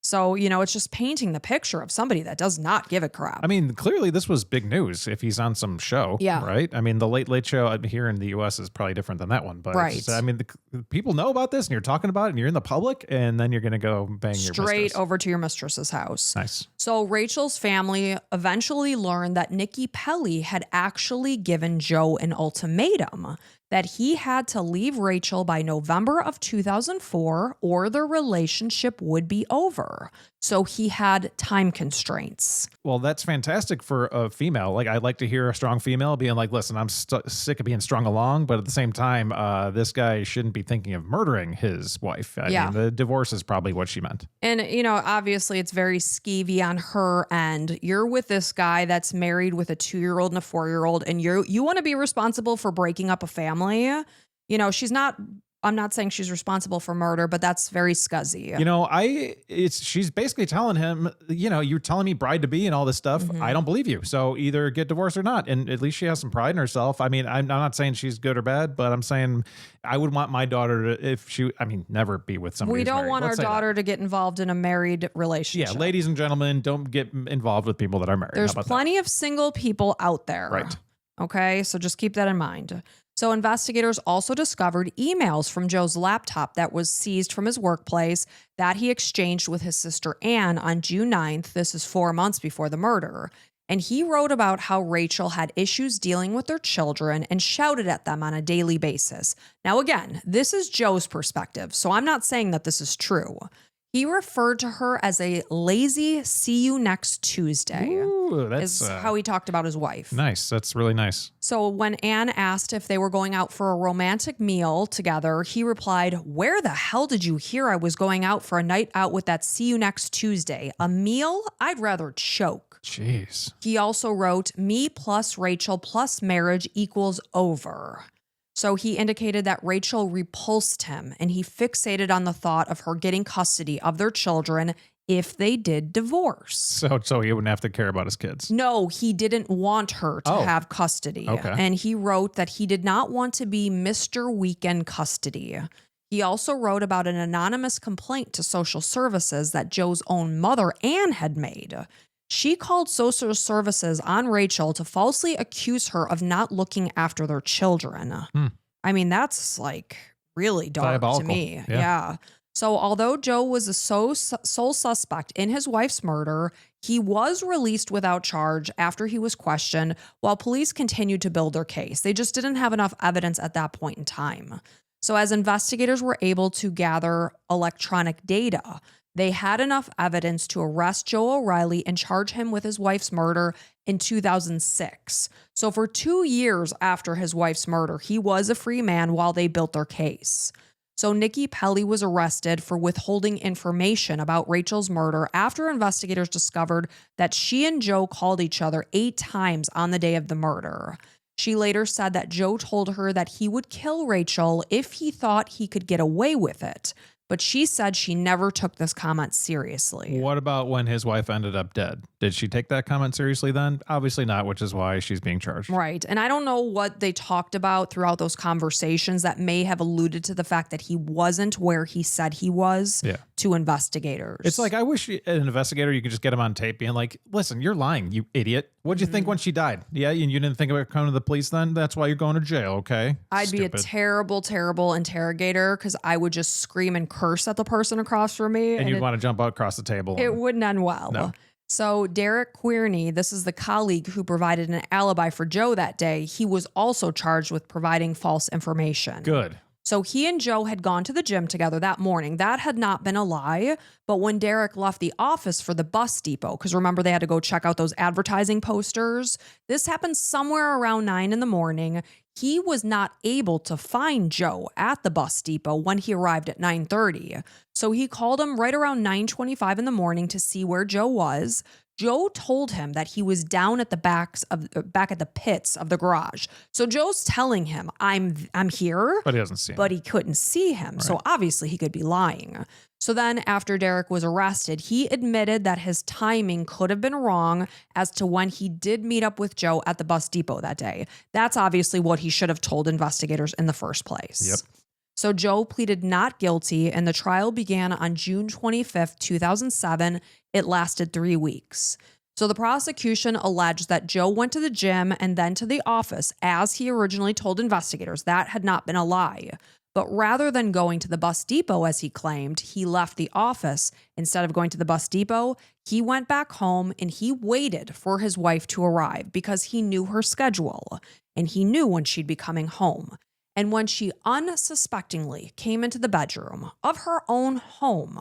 So, it's just painting the picture of somebody that does not give a crap. I mean, clearly this was big news if he's on some show, Yeah. right? I mean, the Late Late Show here in the U.S. is probably different than that one. But Right. it's just, I mean, the people know about this and you're talking about it and you're in the public and then you're going to go bang your Straight mistress. over to your mistress's house. Nice. So Rachel's family eventually learned that Nikki Pelly had actually given Joe an ultimatum that he had to leave Rachel by November of 2004 or their relationship would be over. So he had time constraints. Well, that's fantastic for a female. Like, I'd like to hear a strong female being like, listen, I'm sick of being strung along. But at the same time, this guy shouldn't be thinking of murdering his wife. I mean, the divorce is probably what she meant. And, obviously it's very skeevy on her end. You're with this guy that's married with a 2-year-old and a 4-year-old, and you want to be responsible for breaking up a family. I'm not saying she's responsible for murder, but that's very scuzzy. She's basically telling him, you're telling me bride to be and all this stuff. Mm-hmm. I don't believe you. So either get divorced or not. And at least she has some pride in herself. I mean, I'm not saying she's good or bad, but I'm saying I would want my daughter to, never be with somebody. We don't want our daughter to get involved in a married relationship. Yeah, ladies and gentlemen, don't get involved with people that are married. There's plenty of single people out there. Right. Okay, so just keep that in mind. So investigators also discovered emails from Joe's laptop that was seized from his workplace that he exchanged with his sister Anne on June 9th. This is 4 months before the murder. And he wrote about how Rachel had issues dealing with their children and shouted at them on a daily basis. Now, again, this is Joe's perspective, so I'm not saying that this is true. He referred to her as a lazy see you next Tuesday. Ooh, that's is how he talked about his wife. Nice. That's really nice. So when Anne asked if they were going out for a romantic meal together, he replied, "Where the hell did you hear I was going out for a night out with that see you next Tuesday? A meal? I'd rather choke." Jeez. He also wrote, "Me plus Rachel plus marriage equals over." So he indicated that Rachel repulsed him, and he fixated on the thought of her getting custody of their children if they did divorce. So he wouldn't have to care about his kids. No, he didn't want her to have custody. Okay. And he wrote that he did not want to be Mr. Weekend custody. He also wrote about an anonymous complaint to social services that Joe's own mother, Anne, had made. She called social services on Rachel to falsely accuse her of not looking after their children. I mean, that's like really dark Diabolical. to me. Yeah. Yeah. So although Joe was the sole suspect in his wife's murder, he was released without charge after he was questioned while police continued to build their case. They just didn't have enough evidence at that point in time. So as investigators were able to gather electronic data, They had enough evidence to arrest Joe O'Reilly and charge him with his wife's murder in 2006. So for 2 years after his wife's murder, he was a free man while they built their case. So Nikki Pelly was arrested for withholding information about Rachel's murder after investigators discovered that she and Joe called each other 8 times on the day of the murder. She later said that Joe told her that he would kill Rachel if he thought he could get away with it. But she said she never took this comment seriously. What about when his wife ended up dead? Did she take that comment seriously then? Obviously not, which is why she's being charged. Right. And I don't know what they talked about throughout those conversations that may have alluded to the fact that he wasn't where he said he was to investigators. It's like, I wish an investigator, you could just get him on tape being like, listen, you're lying, you idiot. What'd you think when she died? Yeah, and you didn't think about coming to the police then? That's why you're going to jail, okay? I'd be a terrible, terrible interrogator because I would just scream and curse at the person across from me. And you'd want to jump out across the table. It wouldn't end well. No. So Derek Queerney, this is the colleague who provided an alibi for Joe that day. He was also charged with providing false information. Good. So he and Joe had gone to the gym together that morning. That had not been a lie. But when Derek left the office for the bus depot, because remember they had to go check out those advertising posters, this happened somewhere around 9 in the morning. He was not able to find Joe at the bus depot when he arrived at 9:30. So he called him right around 9:25 in the morning to see where Joe was. Joe told him that he was down at the back at the pits of the garage. So Joe's telling him, I'm here. But he doesn't see him. But he couldn't see him. Right. So obviously he could be lying. So then after Derek was arrested, he admitted that his timing could have been wrong as to when he did meet up with Joe at the bus depot that day. That's obviously what he should have told investigators in the first place. Yep. So Joe pleaded not guilty, and the trial began on June 25th, 2007. It lasted 3 weeks. So the prosecution alleged that Joe went to the gym and then to the office, as he originally told investigators. That had not been a lie. But rather than going to the bus depot, as he claimed, he left the office. Instead of going to the bus depot, he went back home and he waited for his wife to arrive because he knew her schedule and he knew when she'd be coming home. And when she unsuspectingly came into the bedroom of her own home,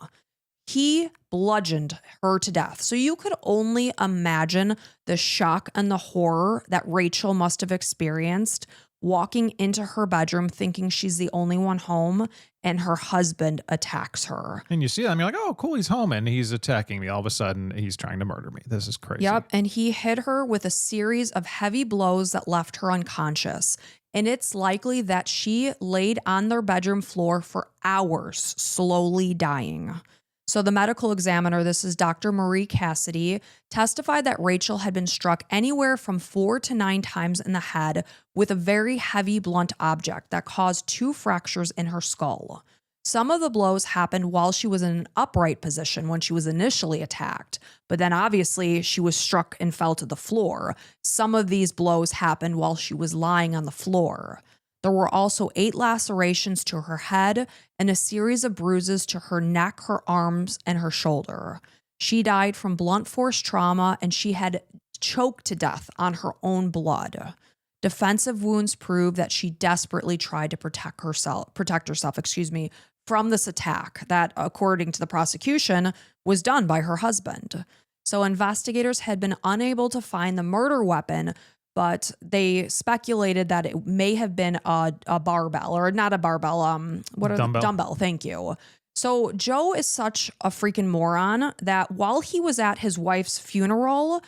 he bludgeoned her to death. So you could only imagine the shock and the horror that Rachel must have experienced walking into her bedroom thinking she's the only one home and her husband attacks her. And you see them, you're like, oh, cool, he's home and he's attacking me. All of a sudden, he's trying to murder me. This is crazy. Yep, and he hit her with a series of heavy blows that left her unconscious. And it's likely that she laid on their bedroom floor for hours, slowly dying. So the medical examiner, this is Dr. Marie Cassidy, testified that Rachel had been struck anywhere from 4 to 9 times in the head with a very heavy blunt object that caused 2 fractures in her skull. Some of the blows happened while she was in an upright position when she was initially attacked, but then obviously she was struck and fell to the floor. Some of these blows happened while she was lying on the floor. There were also 8 lacerations to her head and a series of bruises to her neck, her arms, and her shoulder. She died from blunt force trauma and she had choked to death on her own blood. Defensive wounds prove that she desperately tried to protect herself, from this attack that, according to the prosecution, was done by her husband. So investigators had been unable to find the murder weapon, but they speculated that it may have been a barbell, or not a barbell, dumbbell, thank you. So Joe is such a freaking moron that while he was at his wife's funeral,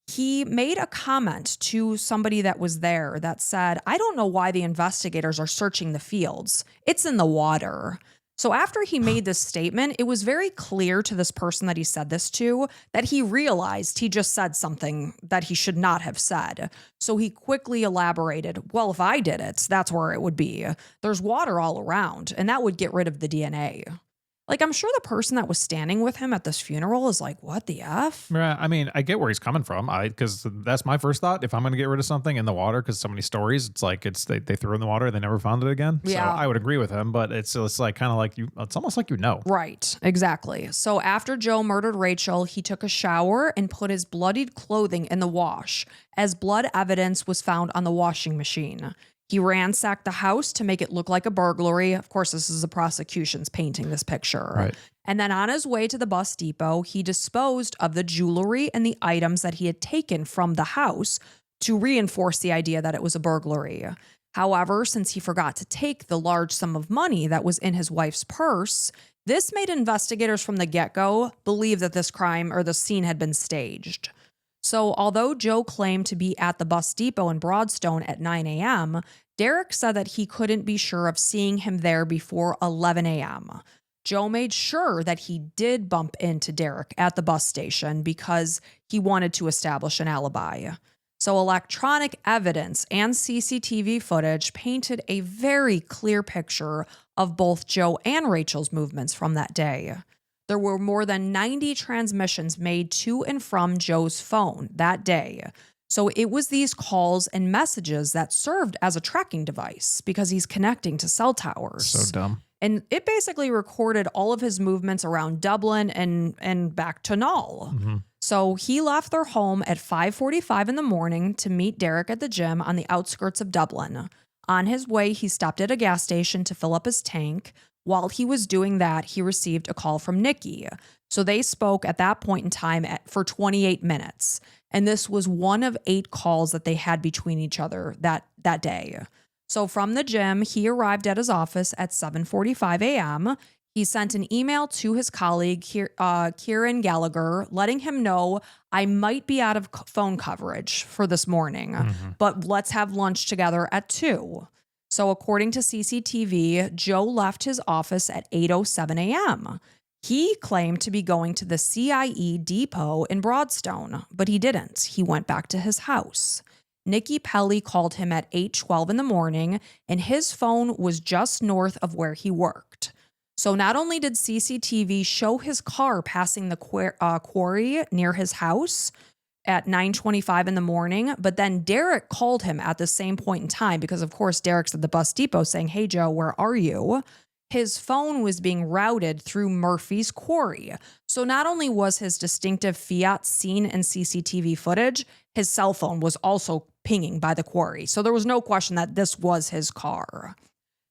he made a comment to somebody that was there that said, I don't know why the investigators are searching the fields. It's in the water. So after he made this statement, it was very clear to this person that he said this to that he realized he just said something that he should not have said. So he quickly elaborated, well, if I did it, that's where it would be. There's water all around, and that would get rid of the DNA. Like, I'm sure the person that was standing with him at this funeral is like, what the F? Yeah, I mean, I get where he's coming from. Because that's my first thought. If I'm going to get rid of something in the water, because so many stories, it's like they threw it in the water, they never found it again. Yeah. So I would agree with him, but it's like kind of like it's almost like Right, exactly. So after Joe murdered Rachel, he took a shower and put his bloodied clothing in the wash, as blood evidence was found on the washing machine. He ransacked the house to make it look like a burglary. Of course, this is the prosecution's painting this picture. Right. And then on his way to the bus depot, he disposed of the jewelry and the items that he had taken from the house to reinforce the idea that it was a burglary. However, since he forgot to take the large sum of money that was in his wife's purse, this made investigators from the get-go believe that this crime or the scene had been staged. So although Joe claimed to be at the bus depot in Broadstone at 9 a.m., Derek said that he couldn't be sure of seeing him there before 11 a.m. Joe made sure that he did bump into Derek at the bus station because he wanted to establish an alibi. So electronic evidence and CCTV footage painted a very clear picture of both Joe and Rachel's movements from that day. There were more than 90 transmissions made to and from Joe's phone that day. So it was these calls and messages that served as a tracking device because he's connecting to cell towers. So dumb. And it basically recorded all of his movements around Dublin and back to Null. Mm-hmm. So he left their home at 5:45 in the morning to meet Derek at the gym on the outskirts of Dublin. On his way, he stopped at a gas station to fill up his tank. While he was doing that, he received a call from Nikki. So they spoke at that point in time for 28 minutes. And this was one of 8 calls that they had between each other that day. So from the gym, he arrived at his office at 7:45 a.m. He sent an email to his colleague, Kieran Gallagher, letting him know, I might be out of phone coverage for this morning, but let's have lunch together at 2. So according to CCTV, Joe left his office at 8:07 a.m. He claimed to be going to the CIE depot in Broadstone, but he didn't. He went back to his house. Nikki Pelly called him at 8:12 in the morning, and his phone was just north of where he worked. So not only did CCTV show his car passing the quarry near his house at 9:25 in the morning, but then Derek called him at the same point in time because, of course, Derek's at the bus depot saying, hey, Joe, where are you? His phone was being routed through Murphy's quarry. So not only was his distinctive Fiat seen in CCTV footage, his cell phone was also pinging by the quarry. So there was no question that this was his car.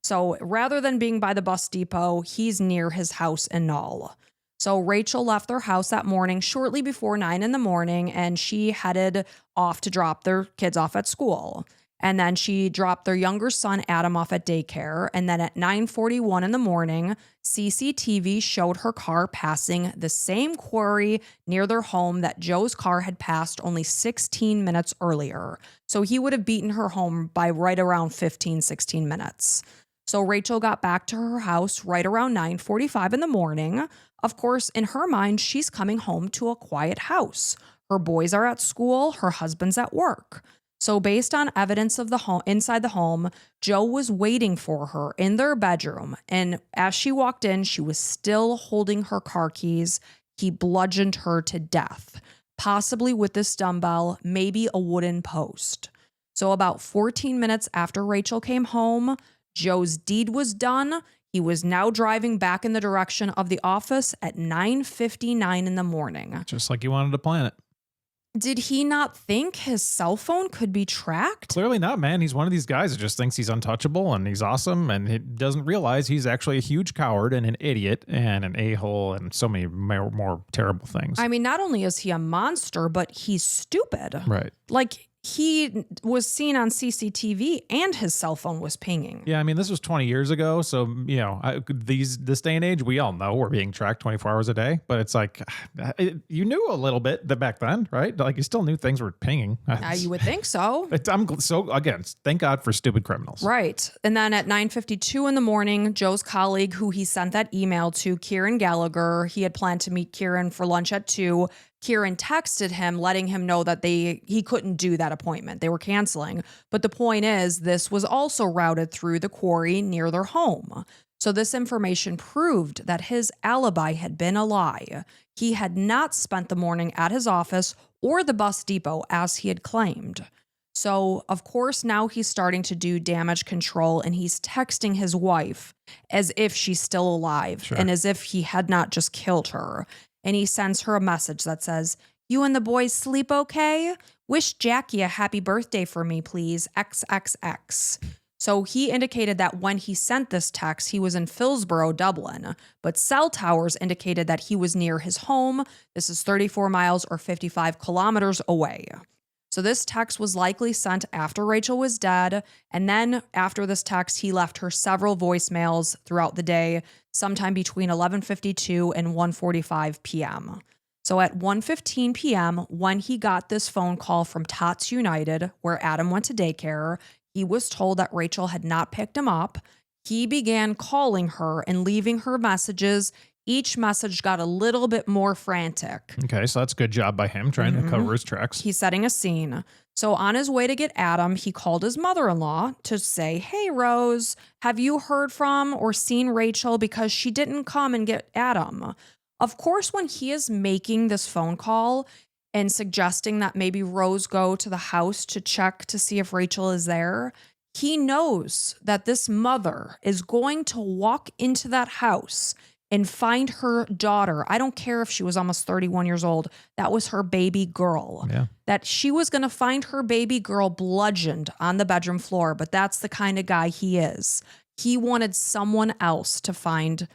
So rather than being by the bus depot, he's near his house in Null. So Rachel left their house that morning shortly before 9 in the morning, and she headed off to drop their kids off at school. And then she dropped their younger son, Adam, off at daycare. And then at 9:41 in the morning, CCTV showed her car passing the same quarry near their home that Joe's car had passed only 16 minutes earlier. So he would have beaten her home by right around 15, 16 minutes. So Rachel got back to her house right around 9:45 in the morning. Of course, in her mind, she's coming home to a quiet house. Her boys are at school, her husband's at work. So based on evidence of the home inside the home, Joe was waiting for her in their bedroom. And as she walked in, she was still holding her car keys. He bludgeoned her to death, possibly with this dumbbell, maybe a wooden post. So about 14 minutes after Rachel came home, Joe's deed was done. He was now driving back in the direction of the office at 9:59 in the morning. Just like you wanted to plan it. Did he not think his cell phone could be tracked? Clearly not, man. He's one of these guys that just thinks he's untouchable and he's awesome, and he doesn't realize he's actually a huge coward and an idiot and an a-hole and so many more terrible things. I mean, not only is he a monster, but he's stupid. Right. Like, he was seen on CCTV and his cell phone was pinging. Yeah, I mean, this was 20 years ago. So, you know, this day and age, we all know we're being tracked 24 hours a day. But it's like, you knew a little bit back then, right? Like, you still knew things were pinging. You would think so. Again, thank God for stupid criminals. Right. And then at 9:52 in the morning, Joe's colleague, who he sent that email to, Kieran Gallagher, he had planned to meet Kieran for lunch at 2. Kieran texted him, letting him know that he couldn't do that appointment. They were canceling. But the point is, this was also routed through the quarry near their home. So this information proved that his alibi had been a lie. He had not spent the morning at his office or the bus depot as he had claimed. So, of course, now he's starting to do damage control, and he's texting his wife as if she's still alive. Sure. And as if he had not just killed her. And he sends her a message that says, "You and the boys sleep okay? Wish Jackie a happy birthday for me, please. XXX." So he indicated that when he sent this text, he was in Philsborough, Dublin, but cell towers indicated that he was near his home. This is 34 miles or 55 kilometers away. So this text was likely sent after Rachel was dead. And then after this text, he left her several voicemails throughout the day, sometime between 11:52 and 1:45 p.m. So at 1:15 p.m., when he got this phone call from Tots United, where Adam went to daycare, he was told that Rachel had not picked him up. He began calling her and leaving her messages. Each message got a little bit more frantic. Okay, so that's a good job by him trying to cover his tracks. He's setting a scene. So on his way to get Adam, he called his mother-in-law to say, "Hey, Rose, have you heard from or seen Rachel? Because she didn't come and get Adam." Of course, when he is making this phone call and suggesting that maybe Rose go to the house to check to see if Rachel is there, he knows that this mother is going to walk into that house and find her daughter. I don't care if she was almost 31 years old. That was her baby girl. Yeah. That she was going to find her baby girl bludgeoned on the bedroom floor, but that's the kind of guy he is. He wanted someone else to find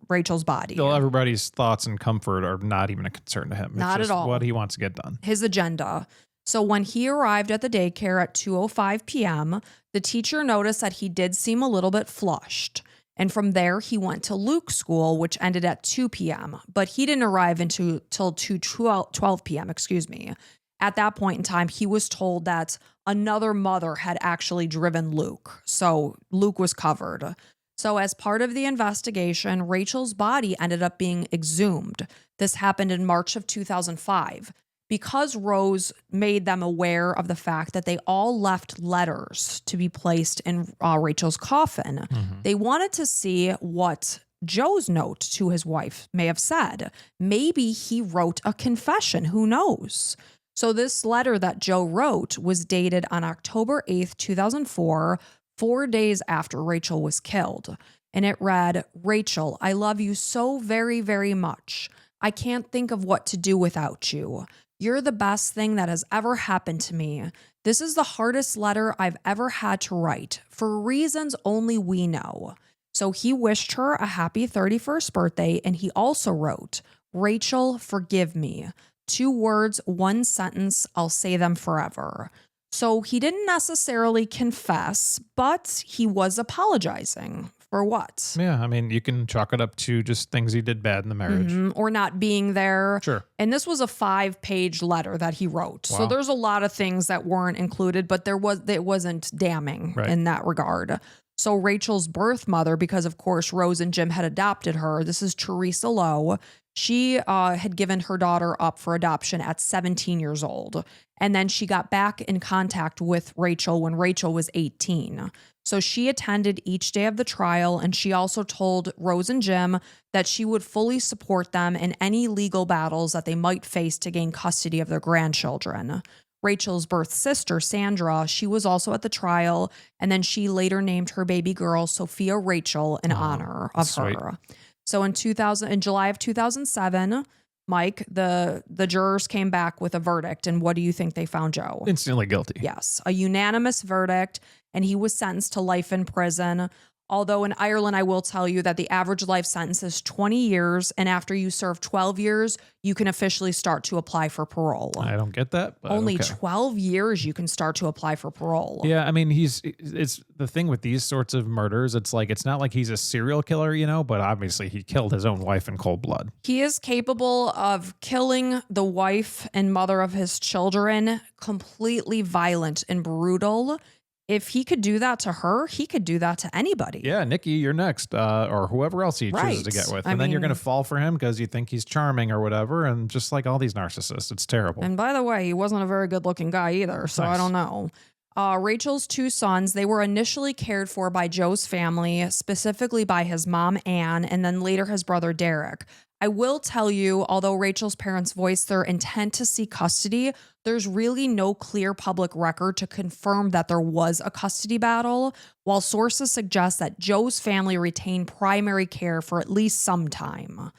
Rachel's body. Well, everybody's thoughts and comfort are not even a concern to him. It's Not just at all. what he wants to get done. His agenda. So when he arrived at the daycare at 2:05 p.m., the teacher noticed that he did seem a little bit flushed. And from there, he went to Luke's school, which ended at 2 p.m., but he didn't arrive until 12 p.m., excuse me. At that point in time, he was told that another mother had actually driven Luke. So Luke was covered. So as part of the investigation, Rachel's body ended up being exhumed. This happened in March of 2005. Because Rose made them aware of the fact that they all left letters to be placed in Rachel's coffin, they wanted to see what Joe's note to his wife may have said. Maybe he wrote a confession. Who knows? So this letter that Joe wrote was dated on October 8th, 2004, 4 days after Rachel was killed. And it read, "Rachel, I love you so very, very much. I can't think of what to do without you. You're the best thing that has ever happened to me. This is the hardest letter I've ever had to write, for reasons only we know." So he wished her a happy 31st birthday, and he also wrote, "Rachel, forgive me. 2 words, 1 sentence, I'll say them forever." So he didn't necessarily confess, but he was apologizing. For what? Yeah, I mean, you can chalk it up to just things he did bad in the marriage. Or not being there. Sure. And this was a 5-page letter that he wrote. Wow. So there's a lot of things that weren't included, but it wasn't damning in that regard. So Rachel's birth mother, because of course Rose and Jim had adopted her, this is Teresa Lowe. She had given her daughter up for adoption at 17 years old. And then she got back in contact with Rachel when Rachel was 18. So she attended each day of the trial, and she also told Rose and Jim that she would fully support them in any legal battles that they might face to gain custody of their grandchildren. Rachel's birth sister, Sandra, she was also at the trial, and then she later named her baby girl Sophia Rachel in honor of her. So in July of 2007, Mike, the jurors came back with a verdict, and what do you think they found Joe? Instantly guilty. Yes, a unanimous verdict, and he was sentenced to life in prison. Although in Ireland, I will tell you that the average life sentence is 20 years, and after you serve 12 years, you can officially start to apply for parole. I don't get that. But Only okay. 12 years you can start to apply for parole. Yeah, I mean, it's the thing with these sorts of murders. It's not like he's a serial killer, but obviously he killed his own wife in cold blood. He is capable of killing the wife and mother of his children, completely violent and brutal. If he could do that to her, he could do that to anybody. Yeah, Nikki, you're next, or whoever else he chooses to get with. And then you're going to fall for him because you think he's charming or whatever. And just like all these narcissists, it's terrible. And by the way, he wasn't a very good looking guy either. So Nice. I don't know. Rachel's 2 sons, they were initially cared for by Joe's family, specifically by his mom, Ann, and then later his brother, Derek. I will tell you, although Rachel's parents voiced their intent to seek custody, there's really no clear public record to confirm that there was a custody battle, while sources suggest that Joe's family retained primary care for at least some time.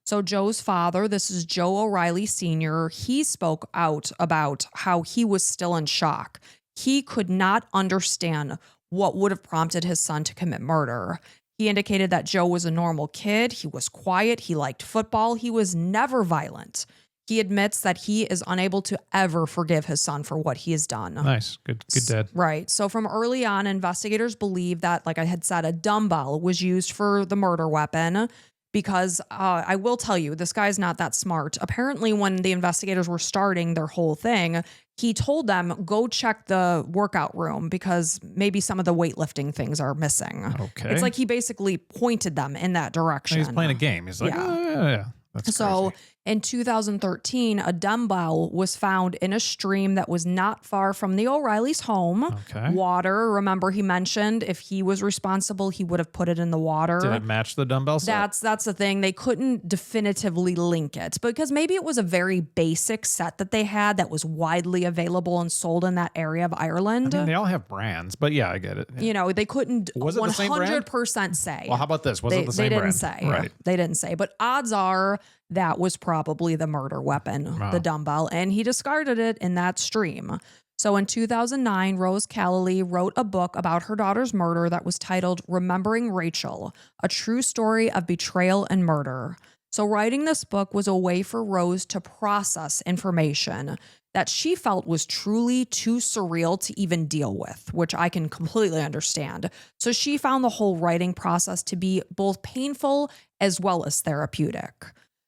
So Joe's father, this is Joe O'Reilly Sr., he spoke out about how he was still in shock. He could not understand what would have prompted his son to commit murder. He indicated that Joe was a normal kid. He was quiet. He liked football. He was never violent. He admits that he is unable to ever forgive his son for what he has done. Nice. Good dad. Right. So from early on, investigators believe that, like I had said, a dumbbell was used for the murder weapon because I will tell you, this guy's not that smart. Apparently, when the investigators were starting their whole thing, he told them, go check the workout room because maybe some of the weightlifting things are missing. Okay. It's like he basically pointed them in that direction. He's playing a game. He's like, yeah. That's so crazy. in 2013, a dumbbell was found in a stream that was not far from the O'Reilly's home. Okay. Water. Remember, he mentioned if he was responsible, he would have put it in the water. Did it match the dumbbell set? That's the thing. They couldn't definitively link it because maybe it was a very basic set that they had that was widely available and sold in that area of Ireland. I mean, they all have brands, but yeah, I get it. Yeah. You know, they couldn't Was it the same brand? 100% say. Well, how about this? Was it the same They brand? didn't say. Right. They didn't say. But odds are that was probably the murder weapon, Wow. the dumbbell, and he discarded it in that stream. So in 2009, Rose Callally wrote a book about her daughter's murder that was titled Remembering Rachel, a true story of betrayal and murder. So writing this book was a way for Rose to process information that she felt was truly too surreal to even deal with, which I can completely understand. So she found the whole writing process to be both painful as well as therapeutic.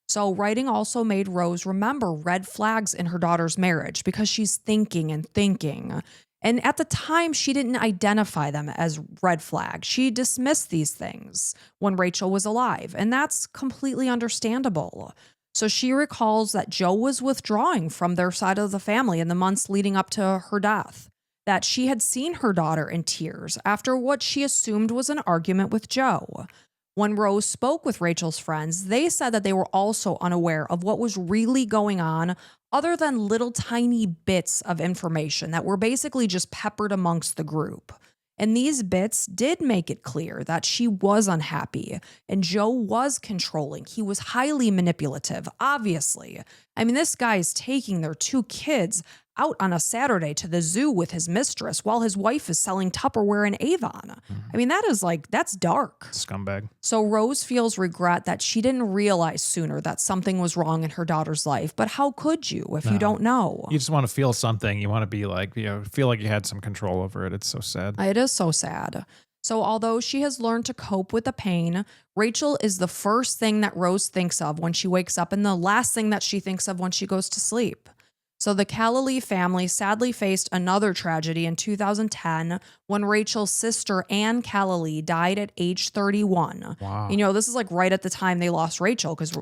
So writing also made Rose remember red flags in her daughter's marriage because she's thinking and thinking. And at the time, she didn't identify them as red flags. She dismissed these things when Rachel was alive, and that's completely understandable. So she recalls that Joe was withdrawing from their side of the family in the months leading up to her death, that she had seen her daughter in tears after what she assumed was an argument with Joe. When Rose spoke with Rachel's friends, they said that they were also unaware of what was really going on other than little tiny bits of information that were basically just peppered amongst the group. And these bits did make it clear that she was unhappy and Joe was controlling. He was highly manipulative, obviously. I mean, this guy is taking their 2 kids out on a Saturday to the zoo with his mistress while his wife is selling Tupperware in Avon. I mean, that's dark. Scumbag. So Rose feels regret that she didn't realize sooner that something was wrong in her daughter's life. But how could you if you don't know? You just want to feel something. You want to be like, feel like you had some control over it. It's so sad. It is so sad. So although she has learned to cope with the pain, Rachel is the first thing that Rose thinks of when she wakes up and the last thing that she thinks of when she goes to sleep. So the Callally family sadly faced another tragedy in 2010 when Rachel's sister, Ann Callally, died at age 31. Wow. You know, this is like right at the time they lost Rachel because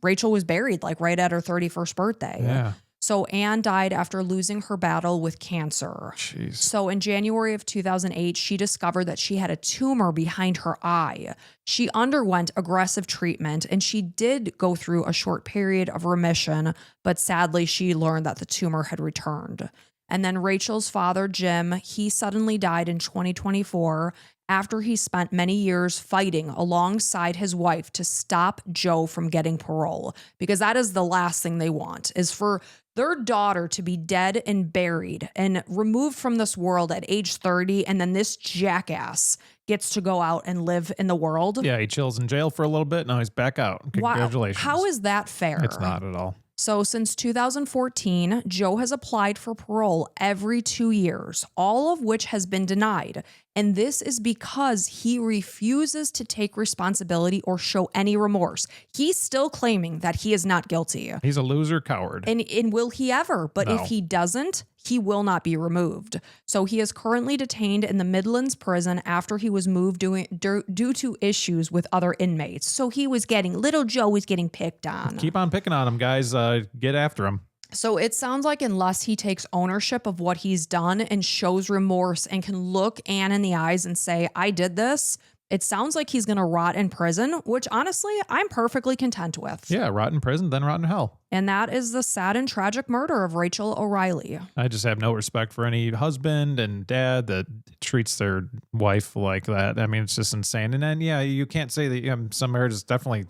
Rachel was buried like right at her 31st birthday. Yeah. So Anne died after losing her battle with cancer. Jeez. So in January of 2008, she discovered that she had a tumor behind her eye. She underwent aggressive treatment and she did go through a short period of remission, but sadly she learned that the tumor had returned. And then Rachel's father, Jim, he suddenly died in 2024 after he spent many years fighting alongside his wife to stop Joe from getting parole, because that is the last thing they want, is for their daughter to be dead and buried and removed from this world at age 30, and then this jackass gets to go out and live in the world. Yeah, he chills in jail for a little bit. Now he's back out. Congratulations. Wow. How is that fair? It's not at all. So since 2014, Joe has applied for parole every 2 years, all of which has been denied. And this is because he refuses to take responsibility or show any remorse. He's still claiming that he is not guilty. He's a loser coward. And will he ever? But No. if he doesn't, he will not be removed. So he is currently detained in the Midlands prison after he was moved due to issues with other inmates. So little Joe was getting picked on. Keep on picking on him, guys. Get after him. So it sounds like unless he takes ownership of what he's done and shows remorse and can look Anne in the eyes and say, I did this, it sounds like he's going to rot in prison, which honestly, I'm perfectly content with. Yeah, rot in prison, then rot in hell. And that is the sad and tragic murder of Rachel O'Reilly. I just have no respect for any husband and dad that treats their wife like that. I mean, it's just insane. And then, yeah, you can't say that some marriages definitely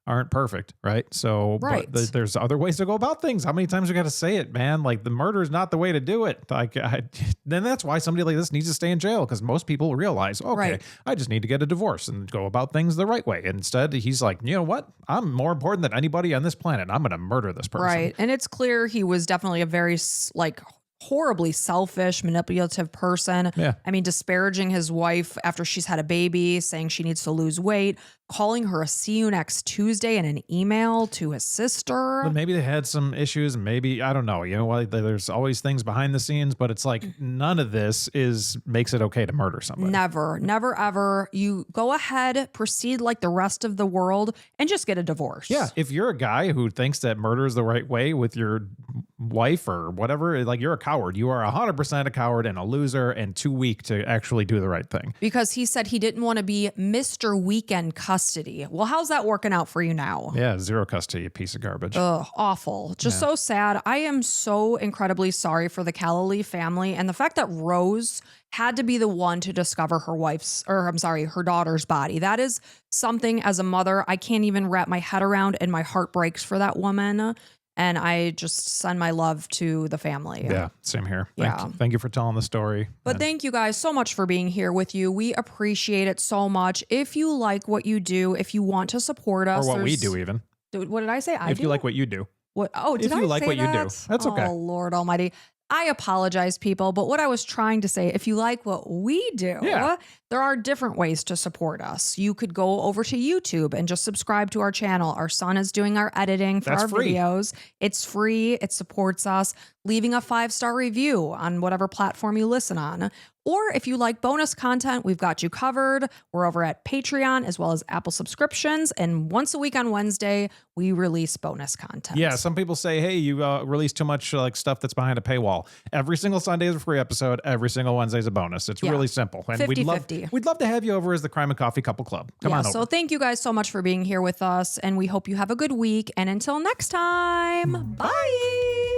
aren't perfect, right? So Right. but there's other ways to go about things. How many times we got to say it, man? Like the murder is not the way to do it. Like then that's why somebody like this needs to stay in jail, because most people realize, okay, Right. I just need to get a divorce and go about things the right way. Instead, he's like, you know what? I'm more important than anybody on this planet. I'm going to murder this person. Right. And it's clear he was definitely a very like horribly selfish, manipulative person. Yeah. I mean, disparaging his wife after she's had a baby, saying she needs to lose weight, calling her a see you next Tuesday in an email to his sister. But maybe they had some issues. Maybe, I don't know. You know, like there's always things behind the scenes, but it's like none of this makes it okay to murder somebody. Never, ever. You go ahead, proceed like the rest of the world, and just get a divorce. Yeah. If you're a guy who thinks that murder is the right way with your wife or whatever, like you're a coward. You are 100% a coward and a loser and too weak to actually do the right thing. Because he said he didn't want to be Mr. Weekend custody. Well, how's that working out for you now? Yeah. Zero custody, you piece of garbage. Ugh, awful. Just so sad. I am so incredibly sorry for the Calloway family and the fact that Rose had to be the one to discover her daughter's body. That is something as a mother I can't even wrap my head around, and my heart breaks for that woman. And I just send my love to the family. Yeah, same here. Yeah. Thank you for telling the story. But thank you guys so much for being here with you. We appreciate it so much. If you like what you do, if you want to support us. Or what we do even. What did I say? If you like what you do. What? Oh, did If you I like say what you do, that? that's okay. Oh, Lord Almighty. I apologize, people, but what I was trying to say, if you like what we do, there are different ways to support us. You could go over to YouTube and just subscribe to our channel. Our son is doing our editing for our videos. It's free. It supports us. Leaving a 5-star review on whatever platform you listen on. Or if you like bonus content, we've got you covered. We're over at Patreon as well as Apple subscriptions. And once a week on Wednesday, we release bonus content. Yeah, some people say, hey, you release too much like stuff that's behind a paywall. Every single Sunday is a free episode. Every single Wednesday is a bonus. It's really simple. And 50-50. we'd love to have you over as the Crime and Coffee Couple Club. Come on over. So thank you guys so much for being here with us. And we hope you have a good week. And until next time, bye.